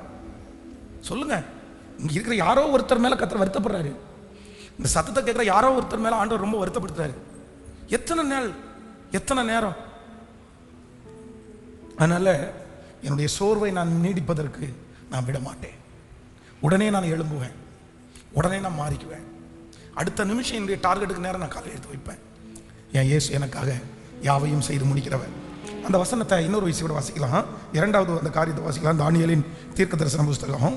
A: சொல்லுங்க? இங்க இருக்கிற யாரோ ஒருத்தர் மேல கர்த்தர் வருத்தப்படுறாரு. இந்த சத்தத்தை கேட்கிற யாரோ ஒருத்தர் மேல ஆண்டவர் ரொம்ப வருத்தப்படுத்துறாரு. எத்தனை நேரம்? அதனால என்னுடைய சோர்வை நான் நீடிப்பதற்கு நான் விட மாட்டேன். உடனே நான் எழும்புவேன், உடனே நான் மாறிக்குவேன். அடுத்த நிமிஷம் என்னுடைய டார்கெட்டுக்கு நேரம் நான் காலை எடுத்து வைப்பேன். என் இயேசு எனக்காக யாவையும் செய்து முடிக்கிறவர். அந்த வசனத்தை இன்னொரு விஷயம் கூட வாசிக்கலாம். 2வது அந்த காரியத்தை வாசிக்கலாம். தானியேலின் தீர்க்கதரிசன புஸ்தகம்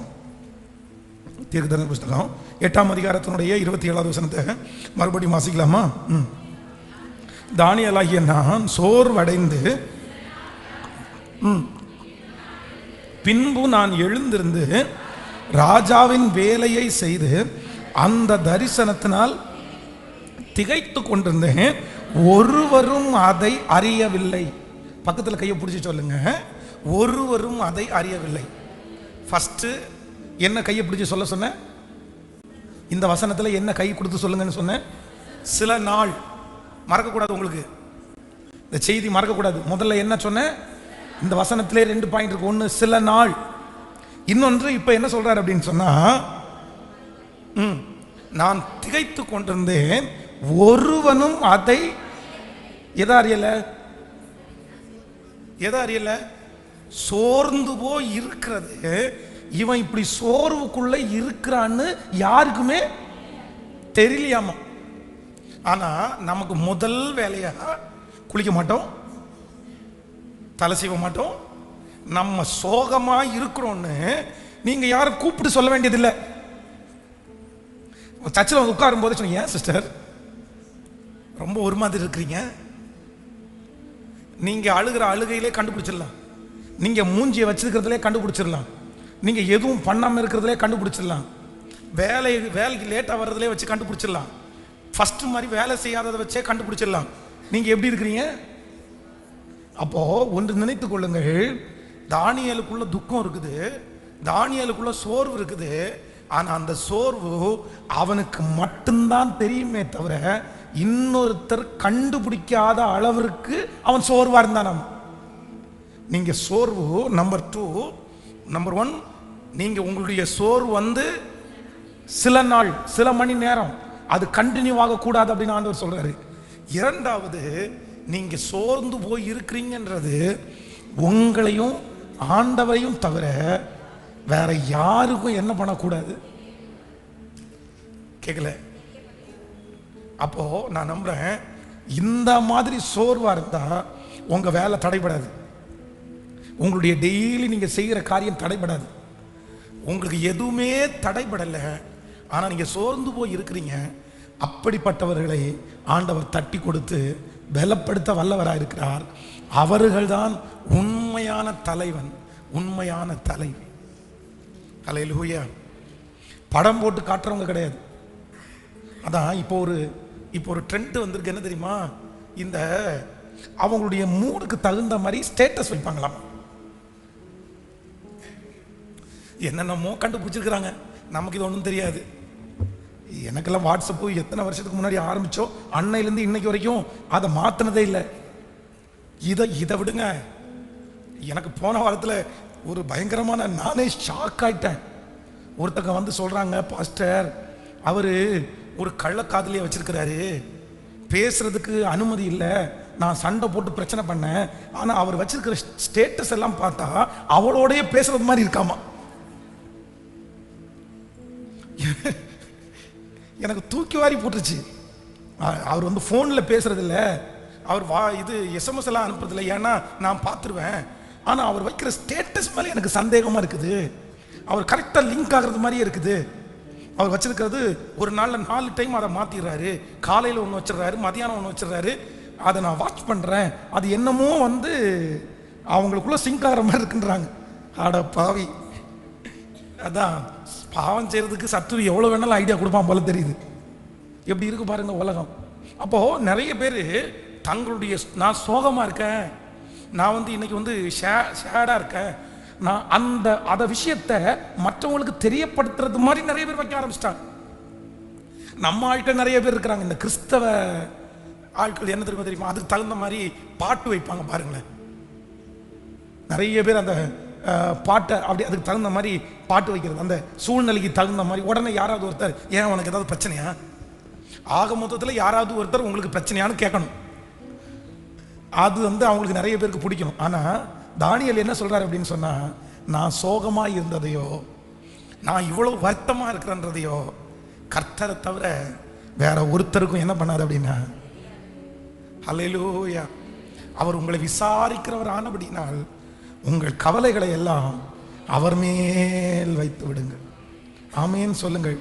A: 8ஆம் அதிகாரத்தினுடைய 27வது வசனத்தை மறுபடியும் வாசிக்கலாமா? தானியேலாகிய நான் சோர்வடைந்து பின்பு நான் எழுந்திருந்து ராஜாவின் வேலையை செய்து அந்த தரிசனத்தினால் திகைத்து கொண்டிருந்தேன், ஒருவரும் அதை அறியவில்லை. பக்கத்தில் கையை பிடிச்சி சொல்லுங்க, ஒருவரும் அதை அறியவில்லை. ஃபர்ஸ்ட் என்ன கையை பிடிச்சி சொல்ல சொன்ன? இந்த வசனத்தில் என்ன கை கொடுத்து சொல்லுங்கன்னு சொன்ன? சில நாள். மறக்கக்கூடாது, உங்களுக்கு இந்த செய்தி மறக்கக்கூடாது. முதல்ல என்ன சொன்ன? இந்த வசனத்திலே 2 பாயிண்ட் இருக்கு. ஒன்று சில நாள், இன்னொன்று இப்ப என்ன சொல்றாரு அப்படின்னு சொன்னா, நான் திகைத்து கொண்டிருந்தேன், ஒருவனும் அதை எதை அறியல? சோர்ந்து போய் இருக்கிறது. இவன் இப்படி சோர்வுக்குள்ள இருக்கிறான்னு யாருக்குமே தெரியலையாமா. ஆனா நமக்கு முதல் வேலையா குளிக்க மாட்டோம், தலை சீவ மாட்டோம். நம்ம சோகமா இருக்கிறோன்னு நீங்க யாரும் கூப்பிட்டு சொல்ல வேண்டியதில்லை. சர்ச்சில் உட்காரும் போது சொன்னீங்க, ஏன் சிஸ்டர் ரொம்ப ஒரு மாதிரி இருக்கிறீங்க? நீங்க அழுகிற அழுகையிலே கண்டுபிடிச்சிடலாம், நீங்க மூஞ்சியை வச்சிருக்கிறதுலே கண்டுபிடிச்சிடலாம், நீங்க எதுவும் பண்ணாம இருக்கிறதுலே கண்டுபிடிச்சிடலாம், வேலைக்கு லேட்டா வர்றதுலே வச்சு கண்டுபிடிச்சிடலாம், ஃபர்ஸ்ட் மாதிரி வேலை செய்யாததை வச்சே கண்டுபிடிச்சிடலாம் நீங்க எப்படி இருக்கிறீங்க. அப்போ ஒன்று நினைத்துக் கொள்ளுங்கள், தானியேலுக்குள்ள துக்கம் இருக்குது, தானியேலுக்குள்ள சோர்வு இருக்குது. ஆனா அந்த சோர்வு அவனுக்கு மட்டும்தான் தெரியுமே தவிர இன்னொருத்தர் கண்டுபிடிக்காத அளவிற்கு அவன் சோர்வா இருந்தான். நீங்க சோர்வு நம்பர் 1, நீங்க உங்களுடைய சோர்வு சில நாள், சில மணி நேரம், அது கண்டினியூ ஆக கூடாது அப்படின்னு ஆண்டவர் சொல்றாரு. 2வது, நீங்க சோர்ந்து போய் இருக்கிறீங்கன்றது உங்களையும் ஆண்டவரையும் தவிர வேற யாருக்கும் என்ன பண்ணக்கூடாது. கேட்கல? அப்போ நான் நம்புறேன், இந்த மாதிரி சோர்வா இருந்தா உங்க வேலை தடைபடாது, உங்களுடைய டெய்லி நீங்க செய்கிற காரியம் தடைபடாது, உங்களுக்கு எதுவுமே தடைபடலை. ஆனா நீங்க சோர்ந்து போய் இருக்கிறீங்க. அப்படிப்பட்டவர்களை ஆண்டவர் தட்டி கொடுத்து பலப்படுத்த ஹல்லேலூயா. படம் போட்டு காட்டுறவங்க கிடையாது. அதான் இப்போ ஒரு ட்ரெண்ட் வந்திருக்கு. என்ன தெரியுமா? இந்த அவங்களுடைய மூடுக்கு தகுந்த மாதிரி ஸ்டேட்டஸ் வைப்பாங்களாம். என்னென்னமோ கண்டுபிடிச்சிருக்கிறாங்க. நமக்கு இது ஒன்றும் தெரியாது. எனக்கெல்லாம் வாட்ஸ்அப்பு எத்தனை வருஷத்துக்கு முன்னாடி ஆரம்பிச்சோ அன்னையிலேருந்து இன்னைக்கு வரைக்கும் அதை மாற்றினதே இல்லை. இதை விடுங்க. எனக்கு போன வாரத்தில் ஒரு பயங்கரமான, நானே ஷாக் ஆயிட்டேன். ஒருத்தங்க வந்து சொல்கிறாங்க, பாஸ்டர் அவர் ஒரு கள்ளக்காதலியை வச்சிருக்கிறாரு, பேசுறதுக்கு அனுமதி இல்லை, நான் சண்டை போட்டு பிரச்சனை பண்ணேன், ஆனால் அவர் வச்சிருக்கிற ஸ்டேட்டஸ் எல்லாம் பார்த்தா அவளோடய பேசுறது மாதிரி இருக்காமா. எனக்கு தூக்கி வாரி போட்டுருச்சு. அவர் வந்து ஃபோனில் பேசுறது இல்லை, அவர் எஸ்எம்எஸ் எல்லாம் அனுப்புறதில்லை, ஏன்னா நான் பார்த்துருவேன். ஆனால் அவர் வைக்கிற ஸ்டேட்டஸ் மேலே எனக்கு சந்தேகமாக இருக்குது. அவர் கரெக்டாக லிங்க் ஆகிறது மாதிரியே இருக்குது. அவர் வச்சிருக்கிறது ஒரு நாளில் 4 டைம் அதை மாற்றிடுறாரு. காலையில் ஒன்று வச்சிடுறாரு, மதியானம் ஒன்று வச்சிடுறாரு. அதை நான் வாட்ச் பண்ணுறேன், அது என்னமோ வந்து அவங்களுக்குள்ள சிங்க் ஆகிற மாதிரி இருக்குன்றாங்க. ஆட பாவி, அதான் பாவம் செய்கிறதுக்கு சத்துரு எவ்வளோ வேணாலும் ஐடியா கொடுப்பான் போல தெரியுது. எப்படி இருக்கு பாருங்க உலகம். அப்போது நிறைய பேர் தங்களுடைய, நான் சோகமாக இருக்கேன், நான் வந்து இன்னைக்கு வந்து ஷேடாக இருக்கேன், நான் அந்த விஷயத்தை மற்றவங்களுக்கு தெரியப்படுத்துறது மாதிரி நிறைய பேர் வைக்க ஆரம்பிச்சிட்டாங்க. நம்ம ஆட்கள் நிறைய பேர் இருக்கிறாங்க. இந்த கிறிஸ்தவ ஆட்கள் என்ன தெரியுமா, அதுக்கு தகுந்த மாதிரி பாட்டு வைப்பாங்க பாருங்களேன். நிறைய பேர் அந்த பாட்டை அப்படி அதுக்கு தகுந்த மாதிரி பாட்டு வைக்கிறது, அந்த சூழ்நிலைக்கு தகுந்த மாதிரி. உடனே யாராவது ஒருத்தர், ஏன் உனக்கு ஏதாவது பிரச்சனையா, ஆக மொத்தத்தில் யாராவது ஒருத்தர் உங்களுக்கு பிரச்சனையான்னு கேட்கணும். அது வந்து அவங்களுக்கு நிறைய பேருக்கு பிடிக்கணும். ஆனால் தானியேல் என்ன சொல்றாரு அப்படின்னு சொன்னா, நான் சோகமாக இருந்ததையோ, நான் இவ்வளவு வருத்தமாக இருக்கிறன்றதையோ கர்த்தரை தவிர வேற ஒருத்தருக்கும் என்ன பண்ணாது அப்படின்னா, ஹல்லேலூயா, அவர் உங்களை விசாரிக்கிறவர் ஆனபடினால் உங்கள் கவலைகளை எல்லாம் அவர் மேல் வைத்து விடுங்கள். ஆமேன் சொல்லுங்கள்.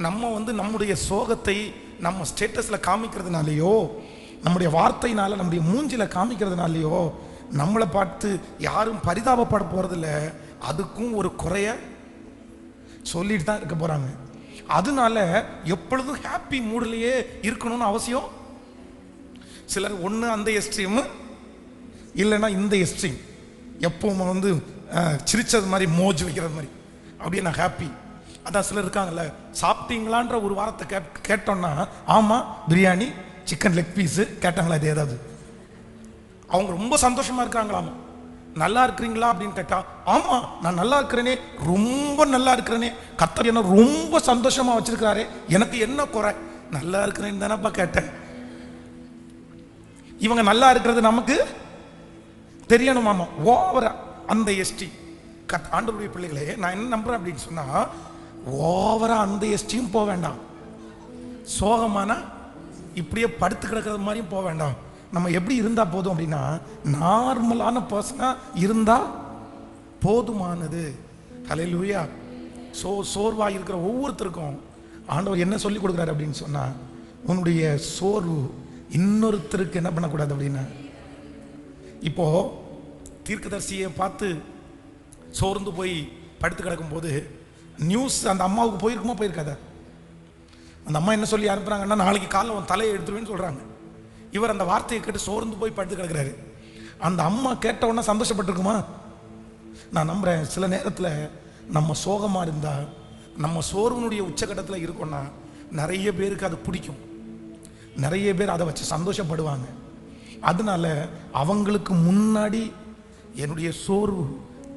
A: நம்ம வந்து நம்முடைய சோகத்தை நம்ம ஸ்டேட்டஸில் காமிக்கிறதுனாலையோ, நம்முடைய வார்த்தையினால, நம்முடைய மூஞ்சில காமிக்கிறதுனாலையோ நம்மளை பார்த்து யாரும் பரிதாபப்பட போறதில்ல. அதுக்கும் ஒரு குறைய சொல்லிட்டு தான் இருக்க போறாங்க. அதனால எப்பொழுதும் ஹாப்பி மூடிலேயே இருக்கணும்னு அவசியம். சிலர் ஒன்று அந்த எக்ஸ்ட்ரீம், இல்லைன்னா இந்த எக்ஸ்ட்ரீம், எப்பவும் வந்து சிரிச்சது மாதிரி மோஜ் வைக்கிறது மாதிரி, அப்படியே நான் ஹாப்பி. அதான் சிலர் இருக்காங்கல்ல, சாப்பிட்டீங்களான்ற ஒரு வாரத்தை கேட்டோம்னா, ஆமாம் பிரியாணி சிக்கன் லெக் பீஸு கேட்டாங்களா, இது ஏதாவது அவங்க ரொம்ப சந்தோஷமா இருக்காங்களாமா. நல்லா இருக்கிறீங்களா அப்படின்னு கேட்டா, ஆமா நான் நல்லா இருக்கிறேனே, ரொம்ப நல்லா இருக்கிறேனே, கர்த்தர் என்ன ரொம்ப சந்தோஷமா வச்சிருக்காரு, எனக்கு என்ன குறை, நல்லா இருக்கிறேன்னு தானப்பா கேட்டேன். இவங்க நல்லா இருக்கிறது நமக்கு தெரியணுமாமா. ஓவரா அந்த எஸ்டி ஆண்டவருடைய பிள்ளைகளே, நான் என்ன நம்புறேன் அப்படின்னு சொன்னா, ஓவரா அந்த எஸ்டியும் போக வேண்டாம், சோகமானா இப்படியே படுத்து கிடக்கிறது மாதிரியும் போக வேண்டாம். நம்ம எப்படி இருந்தா போதும் அப்படின்னா, நார்மலான பர்சனா இருந்தா போதுமானது. ஹல்லேலூயா. சோர்வா இருக்கிற ஒவ்வொருத்தருக்கும் ஆண்டவர் என்ன சொல்லி கொடுக்குறாரு அப்படின்னு சொன்னா, உன்னுடைய சோர்வு இன்னொருத்தருக்கு என்ன பண்ணக்கூடாது அப்படின்னா, இப்போ தீர்க்கதரிசியை பார்த்து சோர்ந்து போய் படுத்து கிடக்கும் போது நியூஸ் அந்த அம்மாவுக்கு போயிருக்குமா போயிருக்காதா? அந்த அம்மா என்ன சொல்லி அனுப்புறாங்கன்னா, நாளைக்கு காலைல உன் தலையை எடுத்துருவேன்னு சொல்றாங்க. இவர் அந்த வார்த்தையை கேட்டு சோர்ந்து போய் படுத்து கிடக்கிறாரு. அந்த அம்மா கேட்ட உடனே சந்தோஷப்பட்டிருக்குமா? நான் நம்புறேன் சில நேரத்தில் நம்ம சோகமா இருந்தா, நம்ம சோர்வனுடைய உச்சகட்டத்தில் இருக்கோம்னா, நிறைய பேருக்கு அது பிடிக்கும், நிறைய பேர் அதை வச்சு சந்தோஷப்படுவாங்க. அதனால அவங்களுக்கு முன்னாடி என்னுடைய சோர்வு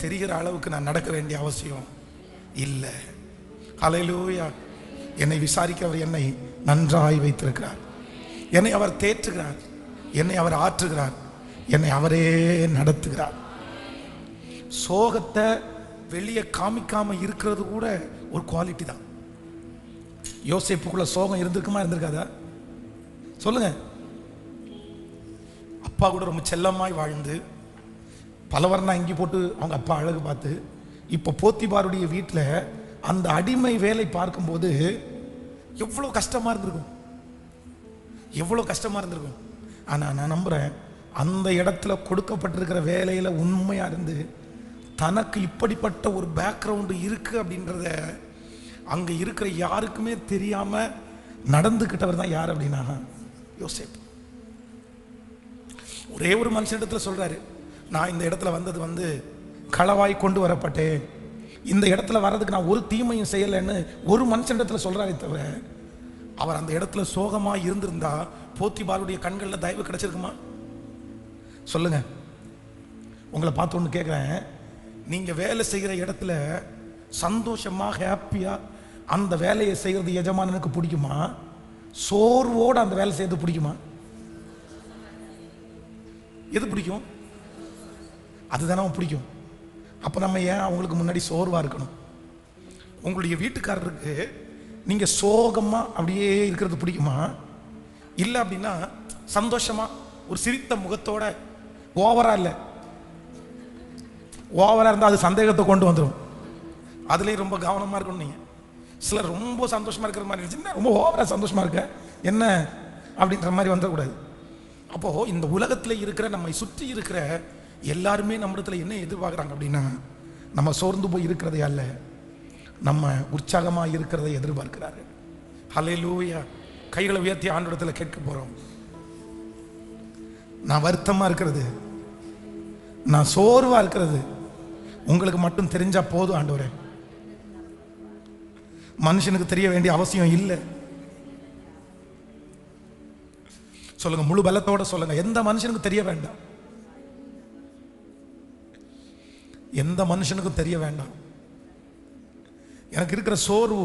A: தெரிகிற அளவுக்கு நான் நடக்க வேண்டிய அவசியம் இல்லை. ஹல்லேலூயா. என்னை விசாரிக்கிறவர் என்னை நன்றாய் வைத்திருக்கிறார், என்னை அவர் தேற்றுகிறார், என்னை அவர் ஆற்றுகிறார், என்னை அவரே நடத்துகிறார். சோகத்தை வெளியே காமிக்காம இருக்கிறது கூட ஒரு குவாலிட்டி தான். யோசேப்புக்குள்ள சோகம் இருந்திருக்குமா இருந்திருக்காதா சொல்லுங்க? அப்பா கூட ரொம்ப செல்லமாய் வாழ்ந்து பலவர்ணா இங்கி போட்டு அவங்க அப்பா அழகு பார்த்து, இப்போ போத்திபாருடைய வீட்டில் அந்த அடிமை வேலை பார்க்கும்போது எவ்வளோ கஷ்டமா இருந்திருக்கும், எவ்வளோ கஷ்டமா இருந்திருக்கும். ஆனால் நான் நம்புறேன், அந்த இடத்துல கொடுக்கப்பட்டிருக்கிற வேலையில் உண்மையாக இருந்து தனக்கு இப்படிப்பட்ட ஒரு பேக்ரவுண்டு இருக்கு அப்படின்றத அங்க இருக்கிற யாருக்குமே தெரியாம நடந்துகிட்டவர் தான் யார் அப்படின்னா யோசேப்பு. ஒரே ஒரு மனுஷனிடத்துல சொல்றாரு, நான் இந்த இடத்துல வந்தது களவாய் கொண்டு வரப்பட்டேன், இந்த இடத்துல வர்றதுக்கு நான் ஒரு தீமையும் செய்யலைன்னு ஒரு மனுஷனிடத்துல சொல்றாரே தவிர, அவர் அந்த இடத்துல சோகமா இருந்திருந்தா போத்திபாருடைய கண்களில் தயவு கிடைச்சிருக்குமா? சொல்லுங்க. உங்களை பார்த்து ஒன்று கேட்குறேன், நீங்க வேலை செய்கிற இடத்துல சந்தோஷமா ஹாப்பியா அந்த வேலையை செய்யறது எஜமானனுக்கு பிடிக்குமா? சோர்வோடு அந்த வேலை செய்யறது பிடிக்குமா? எது பிடிக்கும்? அதுதானே பிடிக்கும். அப்போ நம்ம ஏன் அவங்களுக்கு முன்னாடி சோர்வாக இருக்கணும்? உங்களுடைய வீட்டுக்காரருக்கு நீங்க சோகமா அப்படியே இருக்கிறது பிடிக்குமா? இல்லை அப்படின்னா சந்தோஷமா ஒரு சிரித்த முகத்தோட, ஓவரா இல்லை, ஓவரா இருந்தால் அது சந்தேகத்தை கொண்டு வந்துடும். அதுலேயும் ரொம்ப கவனமாக இருக்கணும். நீங்கள் சிலர் ரொம்ப சந்தோஷமா இருக்கிற மாதிரி இருந்துச்சுன்னா ரொம்ப ஓவரா சந்தோஷமா இருக்க என்ன அப்படின்ற மாதிரி வந்துடக்கூடாது. அப்போ இந்த உலகத்தில் இருக்கிற நம்மை சுற்றி இருக்கிற எல்லாருமே நம்மிடத்துல என்ன எதிர்பார்க்குறாங்க அப்படின்னா, நம்ம சோர்ந்து போய் இருக்கிறதே அல்ல, நம்ம உற்சாகமா இருக்கிறதை எதிர்பார்க்கிறாரு. ஹல்லேலூயா. கைகளை உயர்த்தி ஆண்டவரிடத்துல கேட்க போறோம். நான் வருத்தமா இருக்கிறது, நான் சோர்வா இருக்கிறது உங்களுக்கு மட்டும் தெரிஞ்சா போதும் ஆண்டவரே, மனுஷனுக்கு தெரிய வேண்டிய அவசியம் இல்லை. சொல்லுங்க, முழு பலத்தோட சொல்லுங்க. எந்த மனுஷனுக்கு தெரிய வேண்டாம், எந்த மனுஷனுக்கும் தெரிய வேண்டாம். எனக்கு இருக்கிற சோர்வு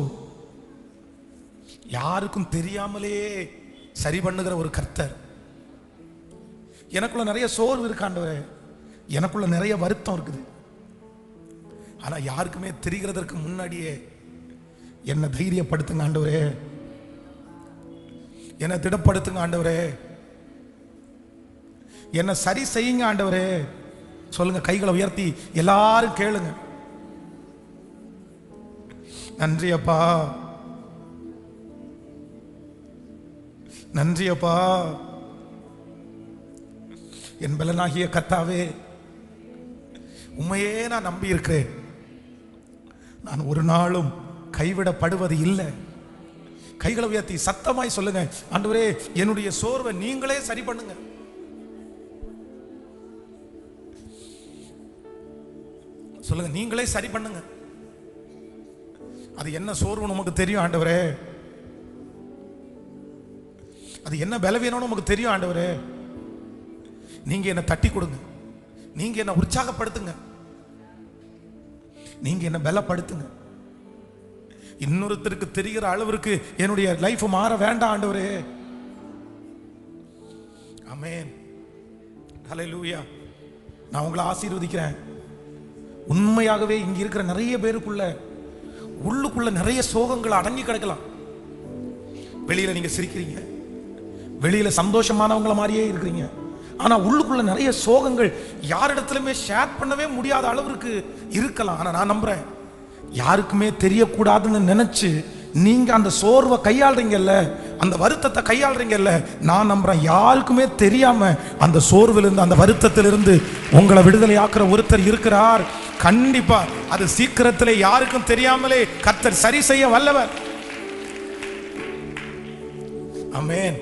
A: யாருக்கும் தெரியாமலே சரி பண்ணுகிற ஒரு கர்த்தர். எனக்குள்ள நிறைய சோர்வு இருக்காண்டவரே, எனக்குள்ள நிறைய வருத்தம் இருக்குது, ஆனா யாருக்குமே தெரிகிறதற்கு முன்னாடியே என்னை தைரியப்படுத்துங்க ஆண்டவரே, என்னை திடப்படுத்துங்க ஆண்டவரே, என்னை சரி செய்யுங்க ஆண்டவரே. சொல்லுங்க, கைகளை உயர்த்தி எல்லாரும் கேளுங்க. நன்றி அப்பா, நன்றி அப்பா. என் பலனாகிய கர்த்தாவே, உண்மையே நான் நம்பி இருக்கிறேன், நான் ஒரு நாளும் கைவிடப்படுவது இல்லை. கைகளை உயர்த்தி சத்தமாய் சொல்லுங்க, ஆண்டவரே என்னுடைய சோர்வை நீங்களே சரி பண்ணுங்க. சொல்லுங்க, நீங்களே சரி பண்ணுங்க. அது என்ன சோர்வு நமக்கு தெரியும் ஆண்டவரே, அது என்ன பலவீனம் நமக்கு தெரியும் ஆண்டவரே. நீங்க என்ன தட்டி கொடுங்க, நீங்க என்ன உற்சாகப்படுத்துங்க, நீங்க என்ன பலப்படுத்துங்க. இன்னொருத்தருக்கு தெரிகிற அளவிற்கு என்னுடைய லைஃப் மாற வேண்டாம் ஆண்டவரே. ஆமென். ஹல்லேலூயா. நான் உங்களை ஆசீர்வதிக்கிறேன். உண்மையாகவே இங்க இருக்கிற நிறைய பேருக்குள்ள உள்ளுக்குள்ள நிறைய சோகங்கள் அடங்கி கிடக்கலாம். வெளியில நீங்க சிரிக்கிறீங்க, வெளியில சந்தோஷமானவங்கள மாதிரியே இருக்கிறீங்க, ஆனா உள்ளுக்குள்ள நிறைய சோகங்கள் யாரிடத்திலுமே ஷேர் பண்ணவே முடியாத அளவிற்கு இருக்கலாம். ஆனா நான் நம்புறேன், யாருக்குமே தெரியக்கூடாதுன்னு நினைச்சு நீங்க அந்த சோர்வை கையாளுறீங்கல்ல, அந்த வருத்தத்தை கையாளுறீங்கல்ல, நான் நம்புறேன் யாருக்குமே தெரியாம அந்த சோர்விலிருந்து, அந்த வருத்தத்திலிருந்து உங்களை விடுதலை ஆக்குற ஒருத்தர் இருக்கிறார். கண்டிப்பா அது சீக்கிரத்திலே யாருக்கும் தெரியாமலே கர்த்தர் சரி செய்ய வல்லவர். ஆமென்.